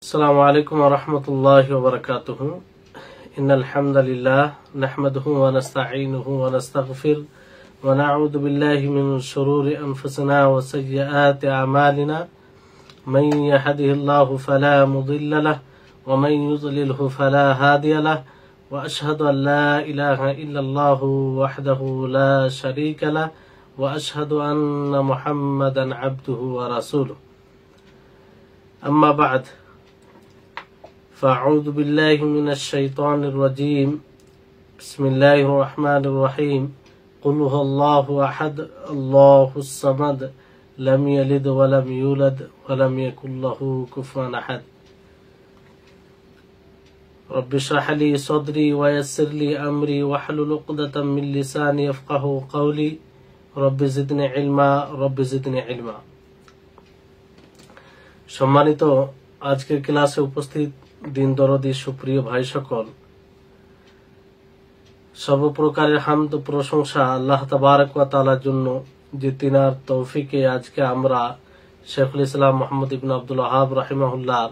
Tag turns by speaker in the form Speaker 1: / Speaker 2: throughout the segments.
Speaker 1: अस्सलामु अलैकुम व रहमतुल्लाहि व बरकातुहू। इन्नल हम्दुलिल्लाह नहमदुहु व नस्तईनुहु व नस्तगफिर व नऊज़ु बिल्लाहि मिन शुरूरि अनफुसिना व सय्यिआति अमालिना मन यहदिहिल्लाहु फला मुदिल्ल लहु व मन युद्लिलहु फला हादिय लहु व अशहदु अन ला इलाहा इल्लल्लाहु वहदहु ला शरीक लहु व अशहदु अन्न मुहम्मदन अब्दुहु व रसूलुहु। अम्मा बाद फ़अऊज़ु बिल्लाहि मिनश शैतानिर रजीम। बिस्मिल्लाहिर रहमानिर रहीम। क़ुल हुवल्लाहु अहद अल्लाहुस समद लम यलिद व लम यूलद व लम यकुल लहू कुफुवन अहद। रब्बि इश्रह ली सदरी व यस्सिर ली अमरी वहलुल उक़दतम मिन लिसानी यफ़क़हू क़ौली रब्बि ज़िदनी इल्मा रब्बि ज़िदनी इल्मा। सम्मानित আজকের ক্লাসে উপস্থিত দিন দরদি সুপ্রিয় ভাই সকল, সর্বপ্রকারের হামদ প্রশংসা আল্লাহ তাবারক ওয়া তাআলার জন্য যে তিনার তৌফিকে আজকে আমরা শেখুল ইসলাম মুহাম্মদ ইবনে আব্দুল ওয়াহাব রাহিমাহুল্লাহ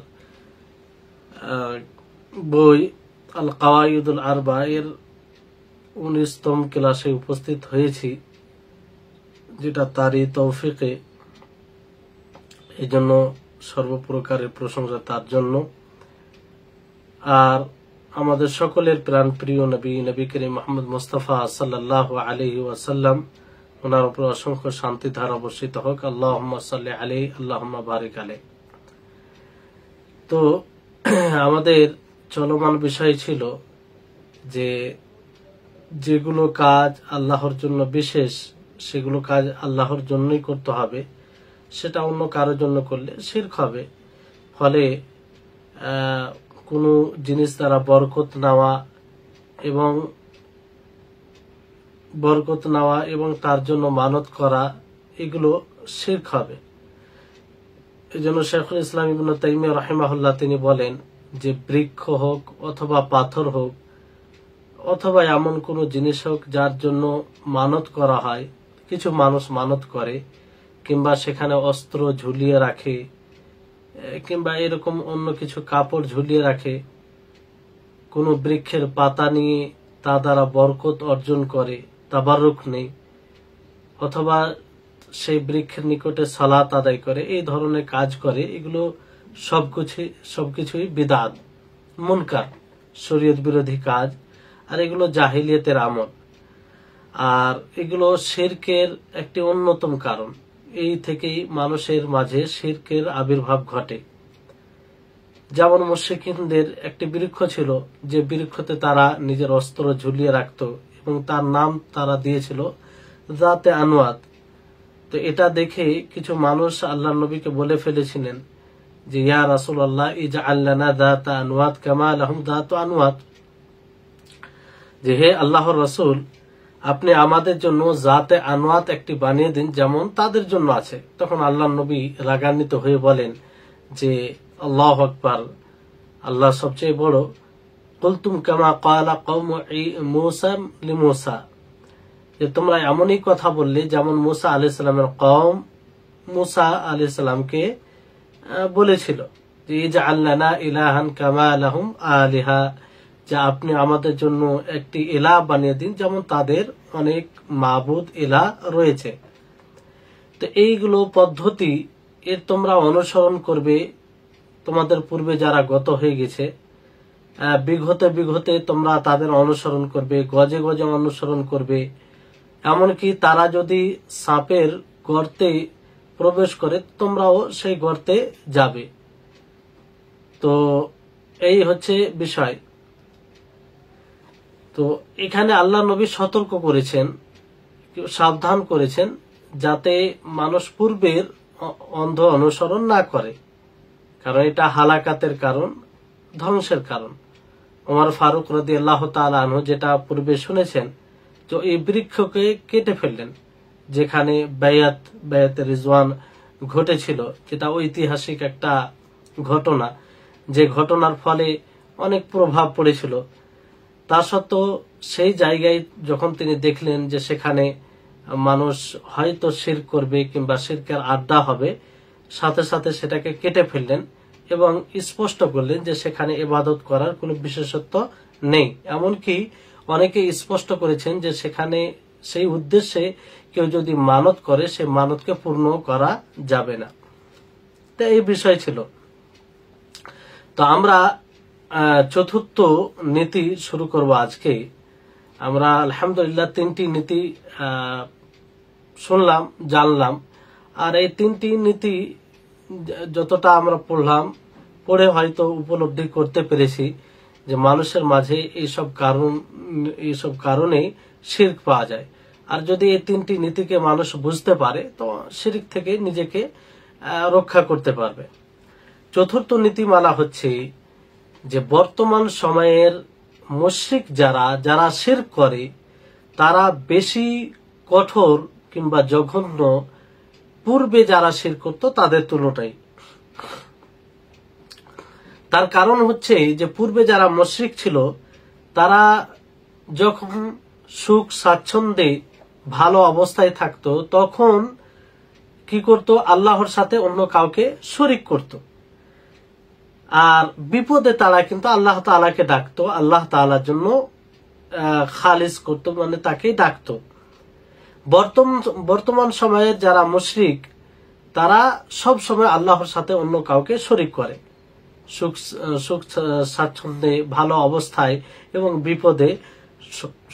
Speaker 1: বই আল কাওয়াইদুল আরবা এর 19তম ক্লাসে উপস্থিত হয়েছি, যেটা তারই তৌফিকে। এই জন্য সর্বপ্রকারের প্রশংসা তার জন্য। আর আমাদের সকলের প্রাণ প্রিয় নবী করিম মুহাম্মদ মুস্তাফা সাল্লাল্লাহু আলাইহি ওয়াসাল্লাম, ওনার উপর অসংখ্য শান্তি ধারা বর্ষিত হোক। আল্লাহুম্মা সাল্লি আলাইহি আল্লাহুম্মা বারিক আলাইহি। তো আমাদের চলমান বিষয় ছিল যে যেগুলো কাজ আল্লাহর জন্য বিশেষ, সেগুলো কাজ আল্লাহর জন্যই করতে হবে, সেটা অন্য কারোর জন্য করলে শিরক হবে। ফলে কোনো জিনিস দ্বারা বরকত নেওয়া এবং তার জন্য মানত করা, এগুলো শিরক হবে। এই জন্য শেখুল ইসলাম ইবনে তাইমিয়া রাহিমাহুল্লাহ তিনি বলেন যে বৃক্ষ হোক অথবা পাথর হোক অথবা এমন কোনো জিনিস হোক যার জন্য মানত করা হয়, কিছু মানুষ মানত করে কিংবা সেখানে অস্ত্র ঝুলিয়ে রাখে কিংবা এরকম অন্য কিছু কাপড় ঝুলিয়ে রাখে, কোনো বৃক্ষের পাতা নিয়ে তা দ্বারা বরকত অর্জন করে, তাবারুক নেই, অথবা সেই বৃক্ষের নিকটে সালাত আদায় করে, এই ধরনের কাজ করে, এগুলো সবকিছুই বিদআত, মুনকার, শরীয়ত বিরোধী কাজ। আর এগুলো জাহিলিয়াতের আমল, আর এগুলো শিরকের একটি অন্যতম কারণ। এই থেকেই মানুষের মাঝে শিরকের আবির্ভাব ঘটে। যেমন মুশরিকদের একটি বৃক্ষ ছিল, যে বৃক্ষতে তারা নিজের অস্ত্র ঝুলিয়ে রাখত এবং তার নাম তারা দিয়েছিল যাতে আনওয়াত। তো এটা দেখে কিছু মানুষ আল্লাহর নবীকে বলে ফেলেছিলেন যে ইয়া রাসূলুল্লাহ ইজআল লানা যাতা আনওয়াত কামা লাহুম যাতু আনওয়াত, যে হে আল্লাহর রাসূল, আপনি আমাদের জন্য জাতে আনওয়াত একটি বানিয়ে দিন যেমন তাদের জন্য আছে। তখন আল্লাহর নবী রাগান্বিত হয়ে বলেন যে আল্লাহু আকবার, আল্লাহ সবচেয়ে বড়। কুলতুম কামা ক্বালা কওমু মূসা লিমূসা, যে তোমরা এমনই কথা বললে যেমন মূসা আলাইহিস সালামের কওম মূসা আলাইহিস সালামকে বলেছিল যে ইজআল লানা ইলাহান কামা লাহুম আলিহা, যে আপনি আমাদের জন্য একটি ইলাহ বানিয়ে দিন যেমন তাদের অনেক মাবুদ ইলাহ রয়েছে। তো এইগুলো পদ্ধতি এর তোমরা অনুসরণ করবে, তোমাদের পূর্বে যারা গত হয়ে গেছে বিঘতে তোমরা তাদের অনুসরণ করবে, গজে গজে অনুসরণ করবে। এমনকি তারা যদি সাপের গর্তে প্রবেশ করে তোমরাও সেই গর্তে যাবে। তো এই হচ্ছে বিষয়। তো এখানে আল্লাহ নবী সতর্ক করেছেন, সাবধান করেছেন যাতে মানুষ পূর্বের অন্ধ অনুসরণ না করে, কারণ এটা হালাকাতের কারণ, ধ্বংসের কারণ। ওমর ফারুক রাদিয়াল্লাহু তাআলা আনহু যেটা পূর্বে শুনেছেন, তো এই বৃক্ষকে কেটে ফেললেন যেখানে বায়াতে রিজওয়ান ঘটেছিল, যেটা ঐতিহাসিক একটা ঘটনা, যে ঘটনার ফলে অনেক প্রভাব পড়েছিল। তা সত্ত্বেও সেই জায়গায় যখন তিনি দেখলেন যে সেখানে মানুষ হয়তো শিরক করবে কিংবা শিরকের আড্ডা হবে, সাথে সাথে সেটাকে কেটে ফেললেন এবং স্পষ্ট করলেন যে সেখানে ইবাদত করার কোনো বিশেষত্ব নেই। এমনকি অনেকে স্পষ্ট করেছেন যে সেখানে সেই উদ্দেশ্যে কেউ যদি মানত করে সে মানতকে পূর্ণ করা যাবে না। তো এই বিষয় ছিল। তো আমরা চতুর্থ নীতি শুরু করব আজকে। আমরা আলহামদুলিল্লাহ 3টি নীতি শুনলাম, জানলাম। আর এই 3টি নীতি যতটা আমরা পড়ে হয়তো উপলব্ধি করতে পেরেছি যে মানুষের মাঝে এইসব কারণে শিরক পাওয়া যায়। আর যদি এই 3টি নীতিকে মানুষ বুঝতে পারে তো শিরক থেকে নিজেকে রক্ষা করতে পারবে। চতুর্থ নীতিমালা হচ্ছে যে বর্তমান সময়ের মুশরিক যারা শিরক করে তারা বেশি কঠোর কিংবা জঘন্য পূর্বে যারা শিরক করত তাদের তুলনায়। তার কারণ হচ্ছে যে পূর্বে যারা মুশরিক ছিল তারা যখন সুখ স্বাচ্ছন্দ্যে ভালো অবস্থায় থাকতো তখন কি করত, আল্লাহর সাথে অন্য কাউকে শরীক করত। আর বিপদে তারা কিন্তু আল্লাহ তাআলাকে ডাকতো, আল্লাহ তাআলার জন্য খালিস করত, মানে তাকেই ডাকতো। বর্তমান সময়ের যারা মুশরিক তারা সব সময় আল্লাহর সাথে অন্য কাউকে শরীক করে, সুখ স্বাচ্ছন্দ্যে ভালো অবস্থায় এবং বিপদে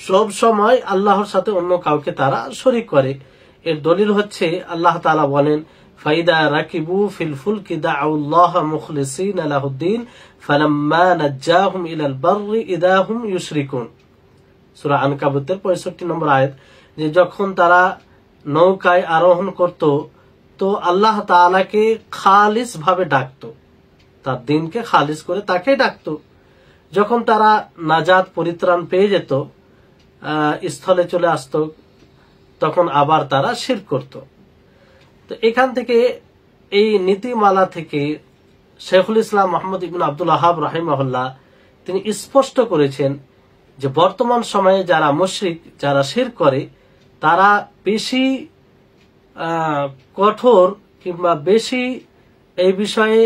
Speaker 1: সব সময় আল্লাহর সাথে অন্য কাউকে তারা শরীক করে। এর দলিল হচ্ছে আল্লাহ তাআলা বলেন, ফাইদা রাকিবু ফিল ফুলকি দাউল্লাহ মুখলিসিনা লাহুদ্দিন ফালাম্মা নাজ্জাহুম ইলাল বাররি ইদা হুম ইউশরিকুন। সূরা আনকাবুতের 65 নম্বর আয়াত। যে যখন তারা নৌকায় আরোহণ করত তো আল্লাহ তাআলাকে খালিস ভাবে ডাকতো, তার দিনকে খালিস করে তাকে ডাকতো। যখন তারা নাজাত পরিত্রাণ পেয়ে যেত, স্থলে চলে আসতো, তখন আবার তারা শিরক করত। তো এখান থেকে এই নীতিমালা থেকে শেখুল ইসলাম মুহাম্মদ ইবনে আব্দুল ওয়াহাব রাহিমাহুল্লাহ তিনি স্পষ্ট করেছেন যে বর্তমান সময়ে যারা মুশরিক, যারা শিরক করে তারা বেশি কঠোর কিংবা বেশি এই বিষয়ে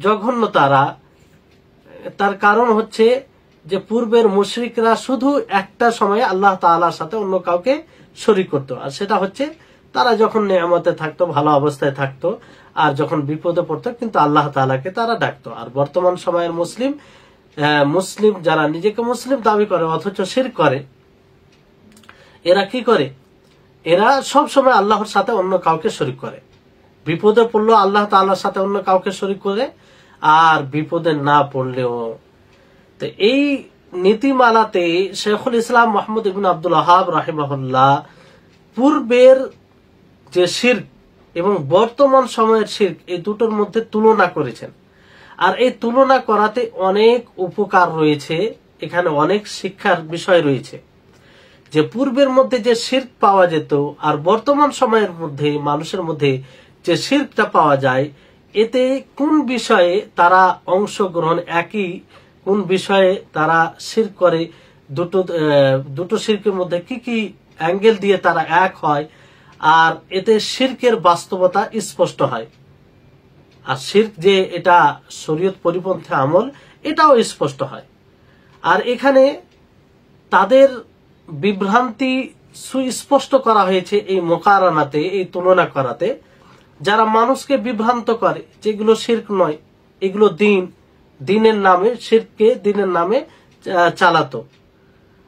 Speaker 1: জঘন্য। তার কারণ হচ্ছে যে পূর্বের মুশরিকরা শুধু একটা সময়ে আল্লাহ তাআলার সাথে অন্য কাউকে শরীক করত, আর সেটা হচ্ছে তারা যখন নেয়ামতে থাকতো, ভালো অবস্থায় থাকতো, আর যখন বিপদে পড়তো কিন্তু আল্লাহ তাআলাকে তারা ডাকতো। আর বর্তমান সময়ের মুসলিম যারা নিজেকে মুসলিম দাবি করে অথচ শিরক করে, এরা কি করে? এরা সব সময় আল্লাহর সাথে অন্য কাউকে শরীক করে। বিপদে পড়লো আল্লাহ তাআলার সাথে অন্য কাউকে শরীক করে, আর বিপদে না পড়লেও। তো এই নীতিমালাতে শেখুল ইসলাম মুহাম্মদ ইবনে আব্দুল ওয়াহাব রাহিমাহুল্লাহ পূর্বের যে শিরক এবং বর্তমান সময়ের শিরক এই দুটোর মধ্যে তুলনা করেছেন। আর এই তুলনা করাতে অনেক উপকার রয়েছে, এখানে অনেক শিক্ষার বিষয় রয়েছে। যে পূর্বের মধ্যে যে শিরক পাওয়া যেত আর বর্তমান সময়ের মধ্যে মানুষের মধ্যে যে শিরকটা পাওয়া যায়, এতে কোন বিষয়ে তারা অংশগ্রহণ একই, কোন বিষয়ে তারা শিরক করে, দুটো শিরকের মধ্যে কি কি অ্যাঙ্গেল দিয়ে তারা এক হয়, আর এতে শিরকের বাস্তবতা স্পষ্ট হয়। আর শিরক যে এটা শরীয়ত পরিপন্থী আমল এটাও স্পষ্ট হয়। আর এখানে তাদের বিভ্রান্তি সুস্পষ্ট করা হয়েছে এই মোকারানাতে, এই তুলনা করাতে। যারা মানুষকে বিভ্রান্ত করে যেগুলো শিরক নয়, এগুলো দিনের নামে শিরককে দিনের নামে চালাতো।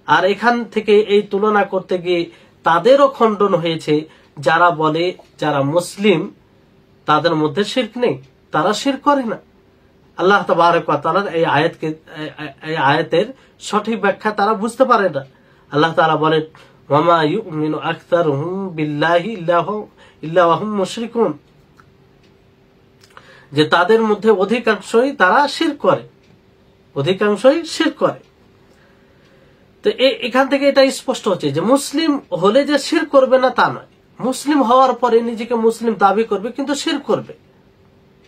Speaker 1: আর এখান থেকে এই তুলনা করতে গিয়ে তাদেরও খণ্ডন হয়েছে যারা বলে যারা মুসলিম তাদের মধ্যে শিরক নেই, তারা শিরক করে না। আল্লাহ তাবারক ওয়া তাআলার এই আয়াতের সঠিক ব্যাখ্যা তারা বুঝতে পারে না। আল্লাহ তাআলা বলেন, ওয়ামা ইউমিনু আকসারুহুম বিল্লাহি ইল্লা ওয়া হুম মুশরিকুন, যে তাদের মধ্যে অধিকাংশই তারা শিরক করে, অধিকাংশই শিরক করে। তো এখান থেকে এটা স্পষ্ট হচ্ছে যে মুসলিম হলে যে শিরক করবে না তা নয়, মুসলিম হওয়ার পরে নিজেকে মুসলিম দাবি করবে কিন্তু শিরক করবে,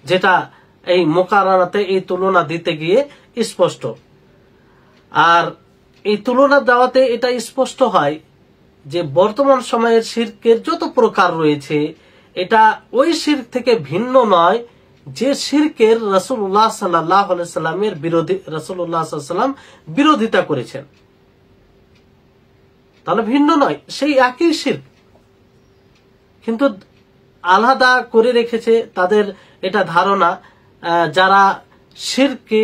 Speaker 1: যেটা এই মোকারানাতে এই তুলনা দিতে গিয়ে স্পষ্ট। আর এই তুলনা দেওয়াতে এটা স্পষ্ট হয় যে বর্তমান সময়ের শিরকের যত প্রকার রয়েছে এটা ওই শিরক থেকে ভিন্ন নয় যে শিরকের রাসূলুল্লাহ সাল্লাল্লাহু আলাইহি সাল্লামের বিরোধী রাসূলুল্লাহ সাল্লাল্লাহু আলাইহি সাল্লাম বিরোধিতা করেছেন, তাহলে ভিন্ন নয়, সেই একই শিরক, কিন্তু আলাদা করে রেখেছে তাদের এটা ধারণা। যারা শিরকে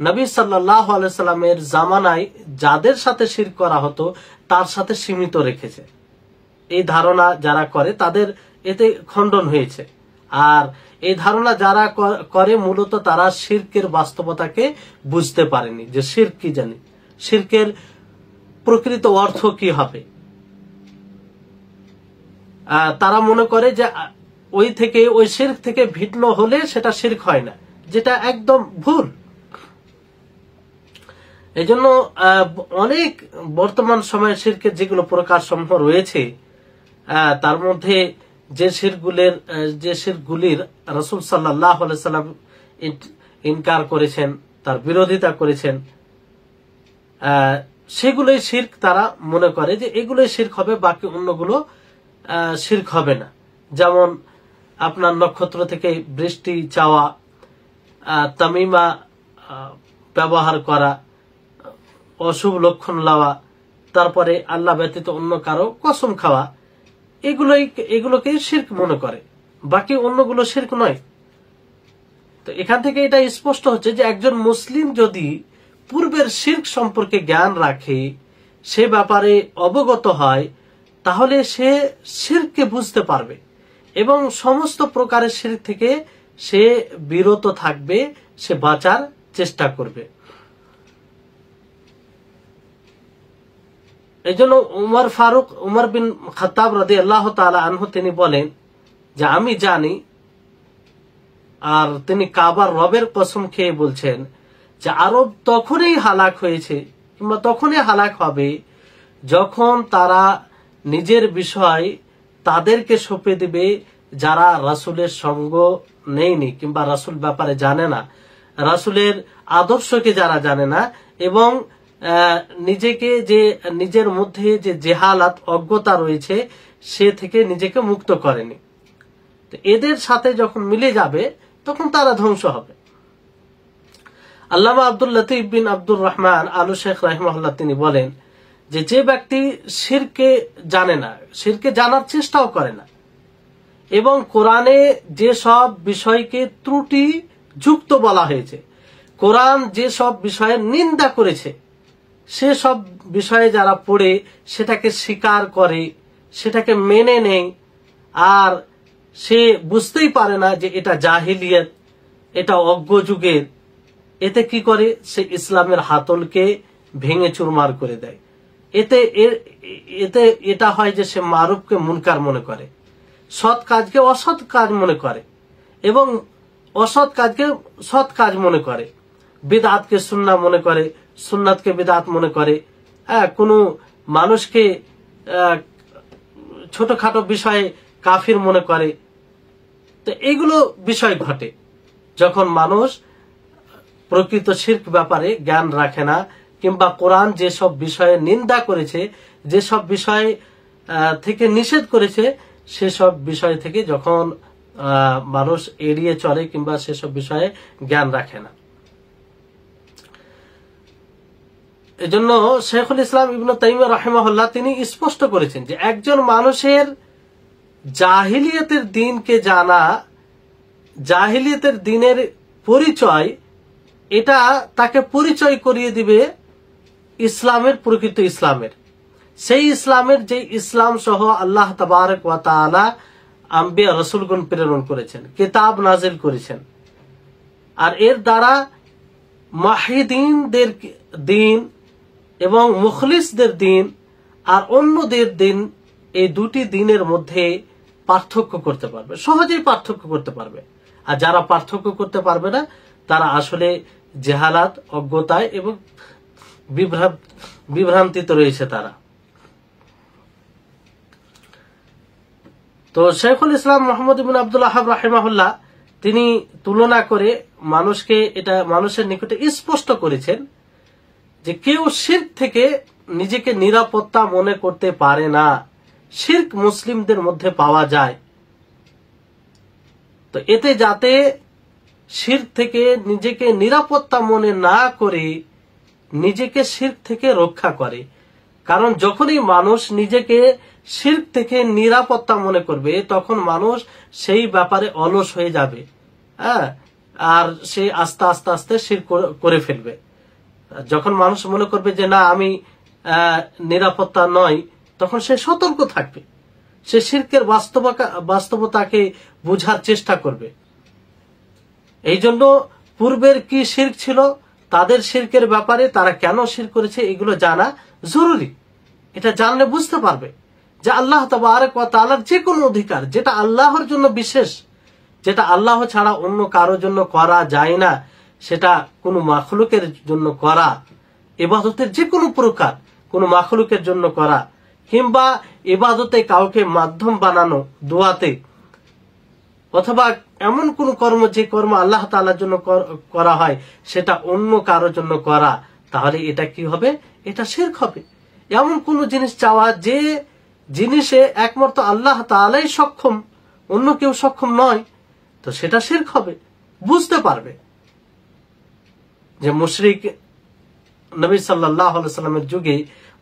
Speaker 1: নবী সাল্লাল্লাহু আলাইহি সাল্লামের জামানায় যাদের সাথে শিরক করা হতো তার সাথে সীমিত রেখেছে, এই ধারণা যারা করে তাদের এতে খণ্ডন হয়েছে। আর এই ধারণা যারা করে মূলত তারা শিরকের বাস্তবতাকে বুঝতে পারেনি, যে শিরক কি জানি, শিরকের প্রকৃত অর্থ কি হবে। তারা মনে করে যে ওই শিরক থেকে ভিন্ন হলে সেটা শিরক হয় না, যেটা একদম ভুল। এই জন্য অনেক বর্তমান সময়ে শিরকের যেগুলো প্রকার সমূহ রয়েছে তার মধ্যে যে শিরকগুলির রাসূল সাল্লাল্লাহু আলাইহি সাল্লাম ইনকার করেছেন, তার বিরোধিতা করেছেন, সেগুলোই শিরক। তারা মনে করে যে এগুলোই শিরক হবে, বাকি অন্যগুলো শিরক হবে না। যেমন আপনার নক্ষত্র থেকে বৃষ্টি চাওয়া, তামিমা ব্যবহার করা, অশুভ লক্ষণ লওয়া, তারপরে আল্লাহ ব্যতীত অন্য কারো কসম খাওয়া, এগুলোকে শিরক মনে করে, বাকি অন্যগুলো শিরক নয়। তো এখান থেকে এটা স্পষ্ট হচ্ছে যে একজন মুসলিম যদি পূর্বের শিরক সম্পর্কে জ্ঞান রাখে, সে ব্যাপারে অবগত হয়, তাহলে সে শিরককে বুঝতে পারবে এবং সমস্ত প্রকারের শিরক থেকে সে বিরত থাকবে, সে বাঁচার চেষ্টা করবে। এই জন্য উমর বিন খাত্তাব রাদিয়াল্লাহু তাআলা আনহু তিনি বলেন যে আমি জানি, আর তিনি কাবার রবের কসম খেয়ে বলছেন যে আরব তখনই হালাক হয়েছে কিংবা তখনই হালাক হবে যখন তারা নিজের বিষয় তাদেরকে সঁপে দিবে যারা রাসূলের সঙ্গ নেয়নি কিংবা রাসূল ব্যাপারে জানে না, রাসূলের আদর্শকে যারা জানে না, এবং নিজের মধ্যে যে জেহালাত অজ্ঞতা রয়েছে সে থেকে নিজেকে মুক্ত করেনি। তো এদের সাথে যখন মিলে যাবে তখন তারা ধ্বংস হবে। আল্লামা আব্দুল লতিফ বিন আব্দুর রহমান আলু শেখ রাহিমাহুল্লাহ তিনি বলেন যে ব্যক্তি শিরকে জানে না, শিরকে জানার চেষ্টাও করে না, এবং কোরআনে যে সব বিষয়কে ত্রুটি যুক্ত বলা হয়েছে, কোরআন যে সব বিষয়ের নিন্দা করেছে, সে সব বিষয়ে যারা পড়ে সেটাকে স্বীকার করে, সেটাকে মেনে নেয়, আর সে বুঝতেই পারে না যে এটা জাহিলিয়াত, এটা অজ্ঞ যুগের, এতে কি করে সে ইসলামের হাতলকে ভেঙে চুরমার করে দেয়। এতে এটা হয় যে সে মারুফকে মুনকার মনে করে, সৎ কাজকে অসৎ কাজ মনে করে, এবং অসৎ কাজকে সৎ কাজ মনে করে, বিদআতকে সুন্নাহ মনে করে, সুন্নাতকে বিদআত মনে করে, কোনো মানুষকে ছোটখাটো বিষয়ে কাফির মনে করে। তো এগুলো বিষয় ঘটে যখন মানুষ প্রকৃত শিরক ব্যাপারে জ্ঞান রাখে না, কিংবা কোরআন যেসব বিষয়ে নিন্দা করেছে, যেসব বিষয় থেকে নিষেধ করেছে, সেসব বিষয় থেকে যখন মানুষ এড়িয়ে চলে কিংবা সেসব বিষয়ে জ্ঞান রাখে না। এজন্য শেখুল ইসলাম ইবনে তাইমিয়া রাহিমাহুল্লাহ তিনি স্পষ্ট করেছেন যে একজন মানুষের জাহিলিয়াতের দিনকে জানা, জাহিলিয়াতের দিনের পরিচয়, এটা তাকে পরিচয় করিয়ে দিবে ইসলামের, প্রকৃত ইসলামের, সেই ইসলামের যে ইসলাম সহ আল্লাহ তাবারক ওয়া তাআলা আম্বিয়া রাসূলগণ প্রেরণ করেছেন, কিতাব নাজিল করেছেন, আর এর দ্বারা মুহিদ্দিনদের দিন এবং মুখলিসদের দিন আর অন্যদের দিন, এই দুটি দিনের মধ্যে পার্থক্য করতে পারবে, সহজেই পার্থক্য করতে পারবে। আর যারা পার্থক্য করতে পারবে না তারা আসলে জেহালাত, অজ্ঞতায় এবং বিভ্রান্তিতে রয়েছে তারা। তো শেখুল ইসলাম মুহাম্মদ ইবনে আব্দুল ওয়াহাব রাহিমাহুল্লাহ তিনি তুলনা করে মানুষের নিকটে স্পষ্ট করেছেন যে কেউ শিরক থেকে নিজেকে নিরাপত্তা মনে করতে পারে না, শিরক মুসলিমদের মধ্যে পাওয়া যায়। তো এতে যাতে শিরক থেকে নিজেকে নিরাপত্তা মনে না করে নিজেকে শিরক থেকে রক্ষা করে। কারণ যখনই মানুষ নিজেকে শিরক থেকে নিরাপত্তা মনে করবে তখন মানুষ সেই ব্যাপারে অলস হয়ে যাবে, হ্যাঁ, আর সে আস্তে আস্তে আস্তে শিরক করে ফেলবে। যখন মানুষ মনে করবে যে না আমি নিরাপত্তা নয়, তখন সে সতর্ক থাকবে, সে শিরকের বাস্তবতাকে বুঝার চেষ্টা করবে। এই জন্য পূর্বের কি শিরক ছিল, তাদের শিরকের ব্যাপারে তারা কেন শিরক করেছে এগুলো জানা জরুরি। এটা জানলে বুঝতে পারবে যে আল্লাহ তাবারক ওয়া তাআলার যে কোনো অধিকার যেটা আল্লাহর জন্য বিশেষ, যেটা আল্লাহ ছাড়া অন্য কারোর জন্য করা যায় না, সেটা কোনো মাখলুকের জন্য করা, ইবাদতের যে কোনো প্রকার কোনো মাখলুকের জন্য করা, কিংবা ইবাদতে কাউকে মাধ্যম বানানো দোয়াতে, অথবা এমন কোন কর্ম যে কর্ম আল্লাহ তাআলার জন্য করা হয় সেটা অন্য কারোর জন্য করা, তাহলে এটা কি হবে? এটা শিরক হবে। এমন কোন জিনিস চাওয়া যে জিনিসে একমাত্র আল্লাহ তাআলাই সক্ষম, অন্য কেউ সক্ষম নয়, তো সেটা শিরক হবে। বুঝতে পারবে যে মুশরিক নবী সাল্লাল্লাহু আলাইহি সাল্লামের যুগে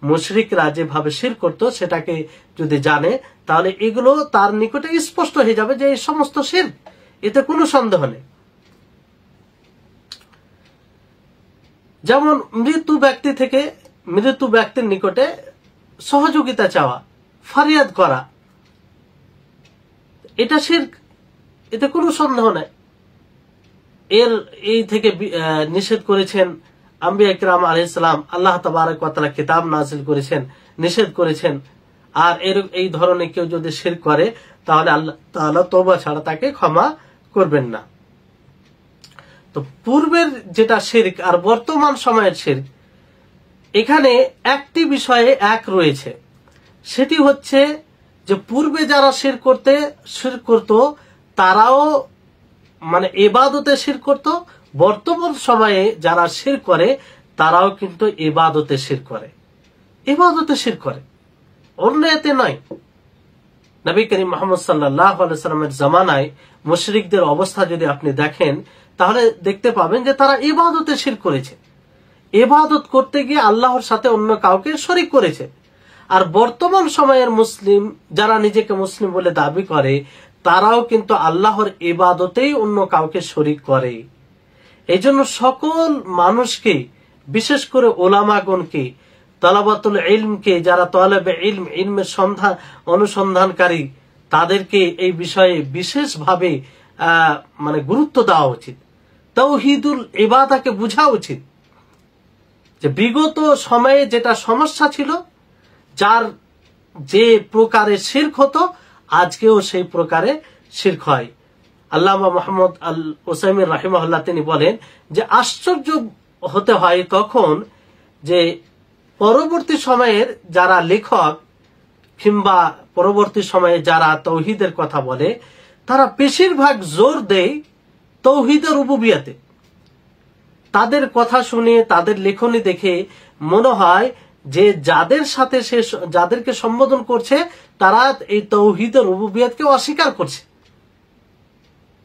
Speaker 1: মুশরিকরা যেভাবে শিরক করত সেটাকে যদি জানে তাহলে এগুলো তার নিকটে স্পষ্ট হয়ে যাবে যে এই সমস্ত শিরক, এতে কোনো সন্দেহ নেই। যেমন মৃত্যু ব্যক্তির নিকটে সহযোগিতা চাওয়া, ফরিয়াদ করা, এটা শিরক, এতে কোনো সন্দেহ নাই। এই থেকে নিষেধ করেছেন আম্বিয়া কিরাম আলাইহিস সালাম, আল্লাহ তাবারক ওয়া তাআলা কিতাব নাযিল করেছেন, নিষেধ করেছেন। আর এই ধরনের কেউ যদি শিরক করে তাহলে আল্লাহ তাআলা তওবা ছাড়া তাকে ক্ষমা করবেন না। তো পূর্বের যেটা শিরক আর বর্তমান সময়ের শিরক, এখানে একটি বিষয়ে এক রয়েছে, সেটি হচ্ছে যে পূর্বে যারা শিরক করত তারাও মানে ইবাদতে শিরক করত, বর্তমান সময়ে যারা শিরক করে তারাও কিন্তু ইবাদতে শিরক করে, অন্য এতে নয়। নবী করিম মুহাম্মদ সাল্লাল্লাহু আলাইহি সাল্লামের জামানায় মুশরিকদের অবস্থা যদি আপনি দেখেন তাহলে দেখতে পাবেন যে তারা ইবাদতে শিরক করেছে, ইবাদত করতে গিয়ে আল্লাহর সাথে অন্য কাউকে শরীক করেছে। আর বর্তমান সময়ের মুসলিম যারা নিজেকে মুসলিম বলে দাবি করে তারাও কিন্তু আল্লাহর ইবাদতেই অন্য কাউকে শরীক করে। এই জন্য সকল মানুষকে, বিশেষ করে ওলামাগণকে, তালাবাতুল ইলমকে, যারা তালেবে ইলমের অনুসন্ধানকারী, তাদেরকে এই বিষয়ে বিশেষভাবে মানে গুরুত্ব দেওয়া উচিত। তাওহীদুল ইবাদাকে বোঝা উচিত যে বিগত সময়ে যেটা সমস্যা ছিল, যার যে প্রকারে শিরক হতো আজকেও সেই প্রকারে শিরক হয়। আল্লামা মুহাম্মদ আল উসাইমিন রাহিমাহুল্লাহ তিনি বলেন যে আশ্চর্য হতে হয় তখন যে পরবর্তী সময়ের যারা লেখক কিংবা পরবর্তী সময়ে যারা তাওহীদের কথা বলে তারা বেশিরভাগ জোর দেয় তাওহীদের রুবুবিয়তে। তাদের কথা শুনে, তাদের লেখনী দেখে মনে হয় যে যাদের সাথে যাদেরকে সম্বোধন করছে তারা এই তাওহীদের রুবুবিয়তকে অস্বীকার করছে।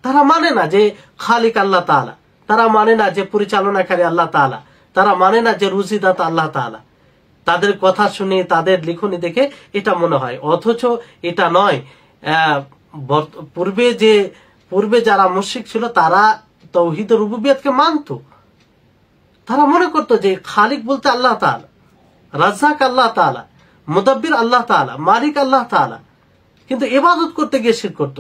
Speaker 1: তারা মানে না যে খালিক আল্লাহ তাআলা, তারা মানে না যে পরিচালনাকারী আল্লাহ তাআলা, তারা মানে না যে রুজিদাতা আল্লাহ তাআলা। তাদের কথা শুনে, তাদের লিখনি দেখে এটা মনে হয়, অথচ এটা নয়। পূর্বে যারা মুশরিক ছিল তারা তাওহীদের রুবুবিয়তকে মানত। তারা মনে করত যে খালিক বলতে আল্লাহ তাআলা, রাজ্জাক আল্লাহ তাআলা, মুদাব্বির আল্লাহ তাআলা, মালিক আল্লাহ তাআলা, কিন্তু ইবাদত করতে গিয়ে শিরক করত।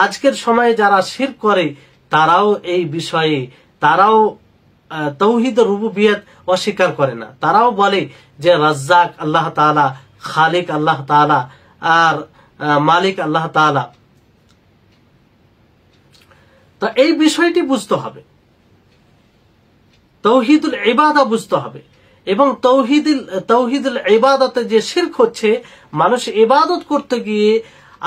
Speaker 1: আজকের সময়ে যারা শিরক করে তারাও এই বিষয়ে তারাও তাওহীদের রুবুবিয়ত অস্বীকার করে না। তারাও বলে যে রাজ্জাক আল্লাহ তাআলা, খালিক আল্লাহ তাআলা, আর মালিক আল্লাহ তাআলা। তো এই বিষয়টি বুঝতে হবে, তাওহীদুল ইবাদা বুঝতে হবে। এবং তাওহীদুল ইবাদতে যে শিরক হচ্ছে, মানুষ ইবাদত করতে গিয়ে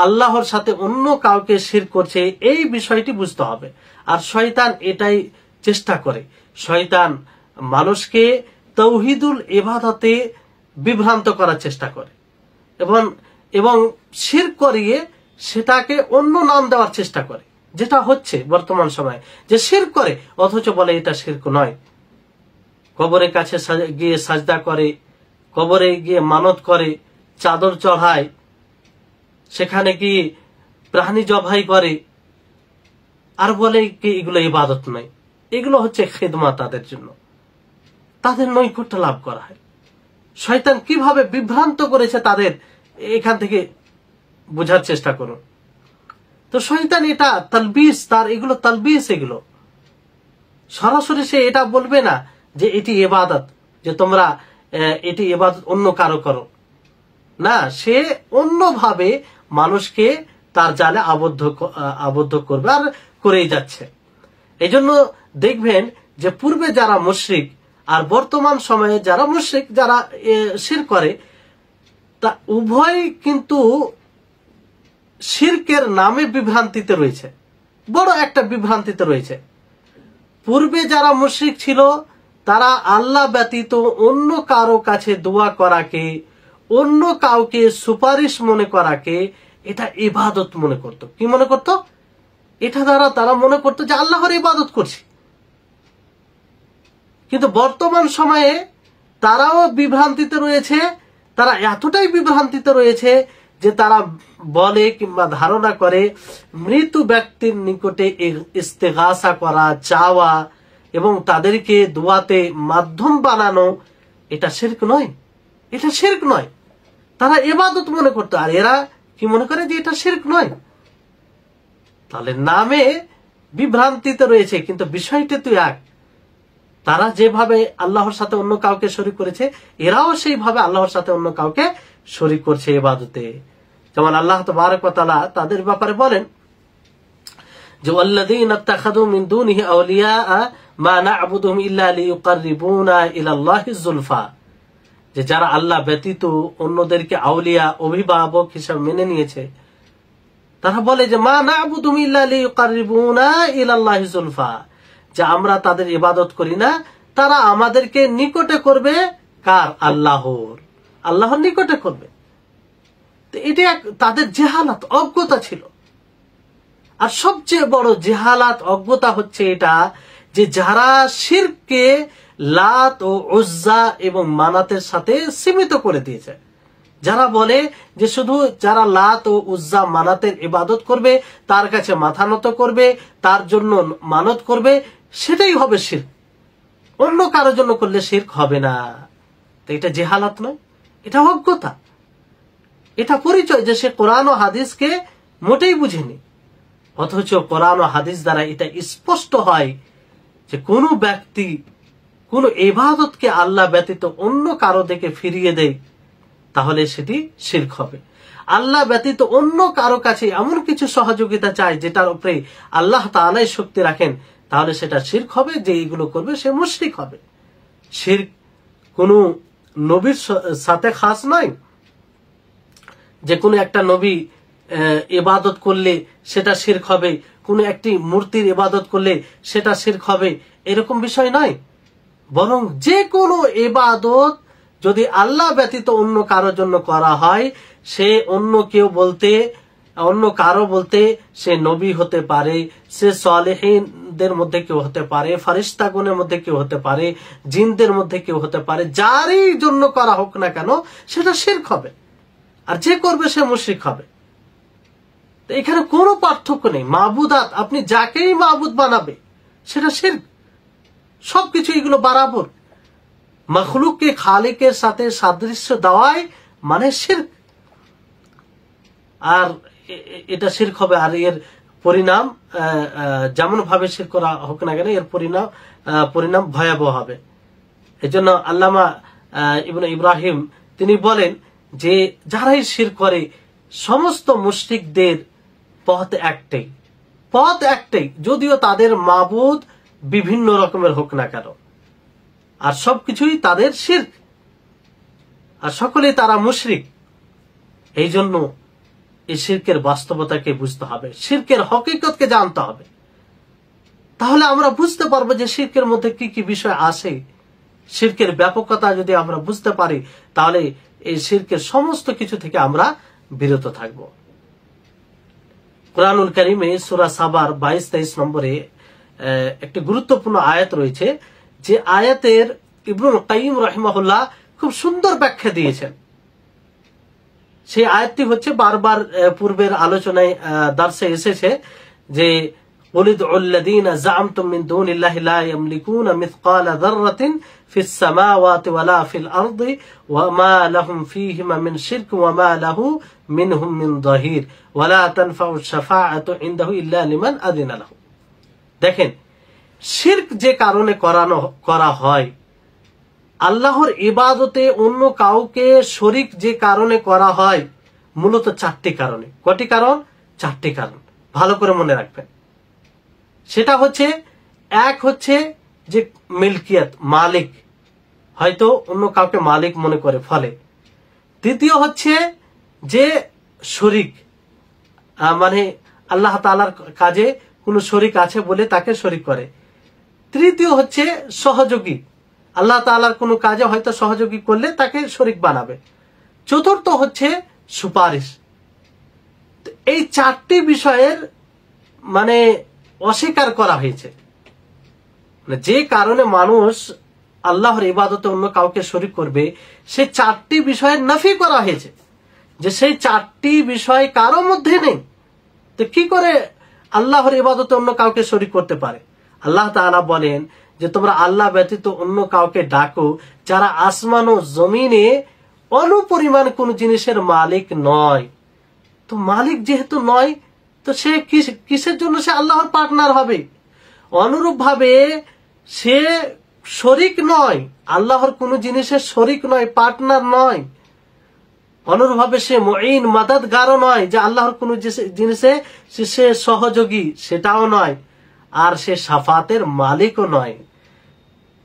Speaker 1: আল্লাহর সাথে অন্য কাউকে শিরক করছে, এই বিষয়টি বুঝতে হবে। আর শয়তান এটাই চেষ্টা করে, শয়তান মানুষকে তাওহীদুল ইবাদতে বিভ্রান্ত করার চেষ্টা করে এবং শিরক করিয়ে সেটাকে অন্য নাম দেওয়ার চেষ্টা করে। যেটা হচ্ছে বর্তমান সময়ে, যে শিরক করে অথচ বলে এটা শিরক নয়। কবরের কাছে গিয়ে সাজদা করে, কবরে গিয়ে মানত করে, চাদর চড়ায়, সেখানে গিয়ে প্রাণী জবাই করে, আর বলে কি এগুলো ইবাদত নয়, এগুলো হচ্ছে খিদমত তাদের জন্য, তাদের নৈকট্য লাভ করা হয়। শয়তান কিভাবে বিভ্রান্ত করেছে তাদের, এখান থেকে বোঝার চেষ্টা করুন। তো শয়তান এটা তালবিস, তার এগুলো তালবিস, এগুলো সরাসরি সে এটা বলবে না যে এটি ইবাদত, যে তোমরা এটি ইবাদত অন্য কারো করো না, সে অন্যভাবে মানুষকে তার জালে আবদ্ধ করবে আর করেই যাচ্ছে। এই জন্য দেখবেন যে পূর্বে যারা মুশরিক আর বর্তমান সময়ে যারা মুশরিক, যারা শিরক করে, তা উভয় কিন্তু শিরকের নামে বিভ্রান্তিতে রয়েছে, বড় একটা বিভ্রান্তিতে রয়েছে। পূর্বে যারা মুশরিক ছিল তারা আল্লাহ ব্যতীত অন্য কারো কাছে দোয়া করাকে, অন্য কাউকে সুপারিশ মনে করাকে এটা ইবাদত মনে করত। কি মনে করত? এটা দ্বারা তারা মনে করতো যে আল্লাহর ইবাদত করছি। কিন্তু বর্তমান সময়ে তারাও বিভ্রান্তিতে রয়েছে, তারা এতটাই বিভ্রান্তিতে রয়েছে যে তারা বলে কিংবা ধারণা করে মৃত ব্যক্তির নিকটে ইস্তেগাসা করা, চাওয়া এবং তাদেরকে দোয়াতে মাধ্যম বানানো এটা শিরক নয়, এটা শিরক নয়। তারা ইবাদত মনে করতো, আর এরা কি মনে করে যে এটা শিরক নয়। তাহলে নামে বিভ্রান্তিতে রয়েছে, কিন্তু বিষয়টা তো এক। তারা যেভাবে আল্লাহর সাথে অন্য কাউকে শরীক করেছে, এরাও সেইভাবে আল্লাহর সাথে অন্য কাউকে শরীক করছে ইবাদতে। যেমন আল্লাহ তাবারক ওয়া তাআলা তাদের ব্যাপারে বলেন যে ওয়াল্লাযীনা ইত্তাখাযু মিন দুনিহি আউলিয়া মা না'বুদুহুম ইল্লা লিইউকাররিবুনা ইলাল্লাহি যুলফা, যে যারা আল্লাহ ব্যতীত অন্যদেরকে আউলিয়া, অভিভাবক হিসেবে মেনে নিয়েছে, তারা বলে যে মা না'বুদুহুম ইল্লা লিইউকাররিবুনা ইলাল্লাহি যুলফা, যে আমরা তাদের ইবাদত করি না, তারা আমাদেরকে নিকটে করবে কার? আল্লাহর নিকটে করবে। এটা তাদের জেহালাত, অজ্ঞতা ছিল। আর সবচেয়ে বড় জেহালাত, অজ্ঞতা হচ্ছে এটা যে যারা শিরককে লাত ও উজ্জা এবং মানাতের সাথে সীমিত করে দিয়েছে, যারা বলে যে শুধু যারা লাত ও উজ্জা মানাতের ইবাদত করবে, তার কাছে মাথা নত করবে, তার জন্য মানত করবে, সেটাই হবে শিরক, অন্য কারোর জন্য করলে শিরক হবে না। তো এটা জেহালাত নয়, এটা অজ্ঞতা, এটা পরিচয় যে সে কোরআন ও হাদিসকে মোটেই বুঝেনি। অথচ কোরআন ও হাদিস দ্বারা এটা স্পষ্ট হয় যে কোন ব্যক্তি কোন ইবাদতকে আল্লাহ ব্যতীত অন্য কারো দিকে ফিরিয়ে দেয়, তাহলে সেটি শিরক হবে। আল্লাহ ব্যতীত অন্য কারো কাছে এমন কিছু সহযোগিতা চায় যেটার উপরে আল্লাহ তাআলাই শক্তি রাখেন, তাহলে সেটা শিরক হবে। যে এইগুলো করবে সে মুশরিক হবে। শিরক কোন নবীর সাথে খাস নয়, যে কোনো একটা নবী ইবাদত করলে সেটা শিরক হবে, কোন একটি মূর্তির ইবাদত করলে সেটা শিরক হবে, এরকম বিষয় নয়। বরং যে কোনো ইবাদত যদি আল্লাহ ব্যতীত অন্য কারোর জন্য করা হয়, সে অন্য কারো বলতে সে নবী হতে পারে, সে সালেহীনদের মধ্যে কেউ হতে পারে, ফারিস্তাগণের মধ্যে কেউ হতে পারে, জিনদের মধ্যে কেউ হতে পারে, যারই জন্য করা হোক না কেন সেটা শিরক হবে। আর যে করবে সে মুশরিক হবে। এখানে কোনো পার্থক্য নেই। মাবুদাত, আপনি যাকেই মাবুদ বানাবে সেটা শিরক। সবকিছু এগুলো বরাবর। মখলুককে খালিকের সাথে সাদৃশ্য দেওয়াই মানে শিরক। আর এটা শিরক হবে। আর এর পরিণাম যেমন ভাবে শিরক করা হোক না কেন, এর পরিণাম ভয়াবহ হবে। এজন্য আল্লামা ইবনে ইব্রাহিম তিনি বলেন যে যারাই শিরক করে সমস্ত মুশরিকদের পথ একটাই, যদিও তাদের মাবুদ বিভিন্ন রকমের হোক না কেন, আর সবকিছুই তাদের শিরক, আর সকলেই তারা মুশরিক। এই জন্য এই শিরকের বাস্তবতাকে বুঝতে হবে, শিরকের হকিকতকে জানতে হবে। তাহলে আমরা বুঝতে পারবো যে শিরকের মধ্যে কি কি বিষয় আসে। শিরকের ব্যাপকতা যদি আমরা বুঝতে পারি, তাহলে এই শিরকের সমস্ত কিছু থেকে আমরা বিরত থাকব। কুরআনুল কারীমে সূরা সাবার 22-23 নম্বরে একটি গুরুত্বপূর্ণ আয়াত রয়েছে, যে আয়াতের ইবনুল কাইয়িম রাহিমাহুল্লাহ খুব সুন্দর ব্যাখ্যা দিয়েছেন। সেই আয়াতটি হচ্ছে বারবার পূর্বের আলোচনায় দার্সে এসেছে, যে ওয়ালিদুল্লাযীনা যাআমতুম মিন দুনিল্লাহি লা ইয়ামলিকুনা মিসকালা যাররাতিন ফিস সামাওয়াতি ওয়ালা ফিল আরদি ওয়া মা লাহুম ফীহিমা মিন শিরক ওয়া মা লাহু মিনহুম মিন যাহির ওয়ালা তানফাউ শাফাআতু ইনদাহু ইল্লা লিমান আযিনা লাহু। দেখেন, শিরক যে কারণে করা হয়, আল্লাহর ইবাদতে অন্য কাউকে শরীক যে কারণে করা হয়, মূলত 4টি কারণে। কয়টি কারণ? 4টি কারণ, ভালো করে মনে রাখবেন। সেটা হচ্ছে, এক হচ্ছে যে মিলকিয়াত, মালিক, হয়তো অন্য কাউকে মালিক মনে করে ফলে। দ্বিতীয় হচ্ছে যে শরীক, মানে আল্লাহ তাআলার কাজে কোন শরীক আছে বলে তাকে শরীক করে। তৃতীয় হচ্ছে সহযোগী, আল্লাহ তাআলার কোন কাজে হয়তো সহযোগী করলে তাকে শরীক বানাবে। চতুর্থ হচ্ছে সুপারিশ। এই 4টি বিষয়ের মানে অস্বীকার করা হয়েছে, যে কারণে মানুষ আল্লাহর ইবাদতে অন্য কাউকে শরীক করবে, সেই 4টি বিষয়ের নফি করা হয়েছে, যে সেই 4টি বিষয় কারো মধ্যে নেই। তো কি করে আল্লাহর ইবাদতে অন্য কাউকে শরীক করতে পারে? আল্লাহ তাআলা বলেন যে তোমরা আল্লাহ ব্যতীত অন্য কাউকে ডাকো যারা আসমান ও জমিনে অনুপরিমাণ কোন জিনিসের মালিক নয়। তো মালিক যেহেতু নয়, তো সে কিসের জন্য সে আল্লাহর পার্টনার হবে? অনুরূপ ভাবে সে শরীক নয়, আল্লাহর কোন জিনিসের শরীক নয়, পার্টনার নয়। অনুরূপ ভাবে সে মুঈন, মাদাদগারও নয়, যে আল্লাহর কোন জিনিসে সে সহযোগী, সেটাও নয়। আর সে শাফাতের মালিকও নয়।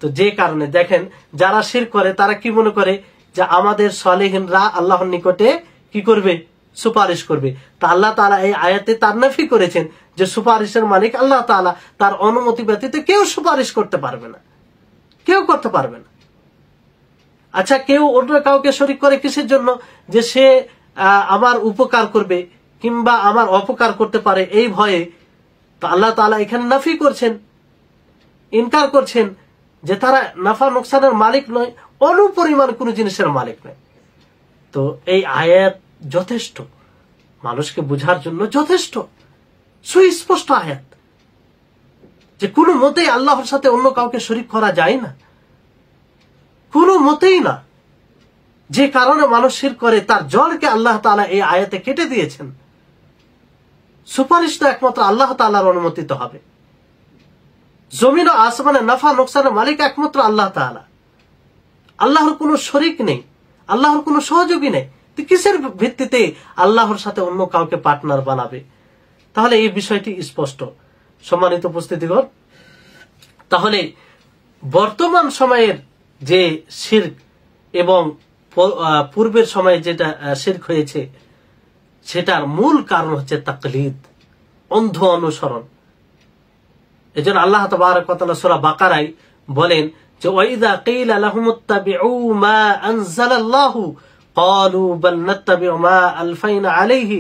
Speaker 1: তো যে কারণে দেখেন, যারা শিরক করে তারা কি মনে করে যে আমাদের সালেহিনরা আল্লাহর নিকটে কি করবে? সুপারিশ করবে। তা আল্লাহ তাআলা এই আয়াতে তার নফি করেছেন যে সুপারিশের মালিক আল্লাহ তাআলা, তার অনুমতি ব্যতীত কেউ সুপারিশ করতে পারবে না, কেউ করতে পারবে না। আচ্ছা, কেউ অন্য কাউকে শরীক করে কিসের জন্য? যে সে আমার উপকার করবে কিংবা আমার অপকার করতে পারে, এই ভয়ে। তো আল্লাহ তাআলা এখানে নফি করছেন, ইনকার করছেন যে তারা নাফা নোকসানের মালিক নয়, অনুপরিমাণ কোন জিনিসের মালিক নয়। তো এই আয়াত যথেষ্ট মানুষকে বুঝার জন্য, যথেষ্ট সুস্পষ্ট আয়াত, যে কোনো মতেই আল্লাহর সাথে অন্য কাউকে শরীক করা যায় না, কোনো মতেই না। যে কারণে মানুষ শিরক করে তার জলকে আল্লাহ তাআলা এই আয়াতে কেটে দিয়েছেন। সুপারিশ তো একমাত্র আল্লাহ তাআলার অনুমতিতে হবে। জমিন ও আসমানে নাফা নোকসানের মালিক একমাত্র আল্লাহ তাআলা। আল্লাহর কোনো শরীক নেই, আল্লাহর কোনো সহযোগী নেই। তো কিসের ভিত্তিতে আল্লাহর সাথে অন্য কাউকে পার্টনার বানাবে? তাহলে এই বিষয়টি স্পষ্ট। সম্মানিত উপস্থিতিগণ, তাহলে বর্তমান সময়ের যে শিরক এবং পূর্বের সময়ে যেটা শিরক হয়েছে, সেটার মূল কারণ হচ্ছে তাকলিদ, অন্ধ অনুসরণ। এজন্য আল্লাহ তাবারক ওয়া তাআলা সূরা বাকারায় বলেন যে ওয়াইদা কিলা লাহুমুত্তাবিউ মা আনজালাল্লাহু ক্বালু বাল নাত্তাবিউ মা আলফাইনা আলাইহি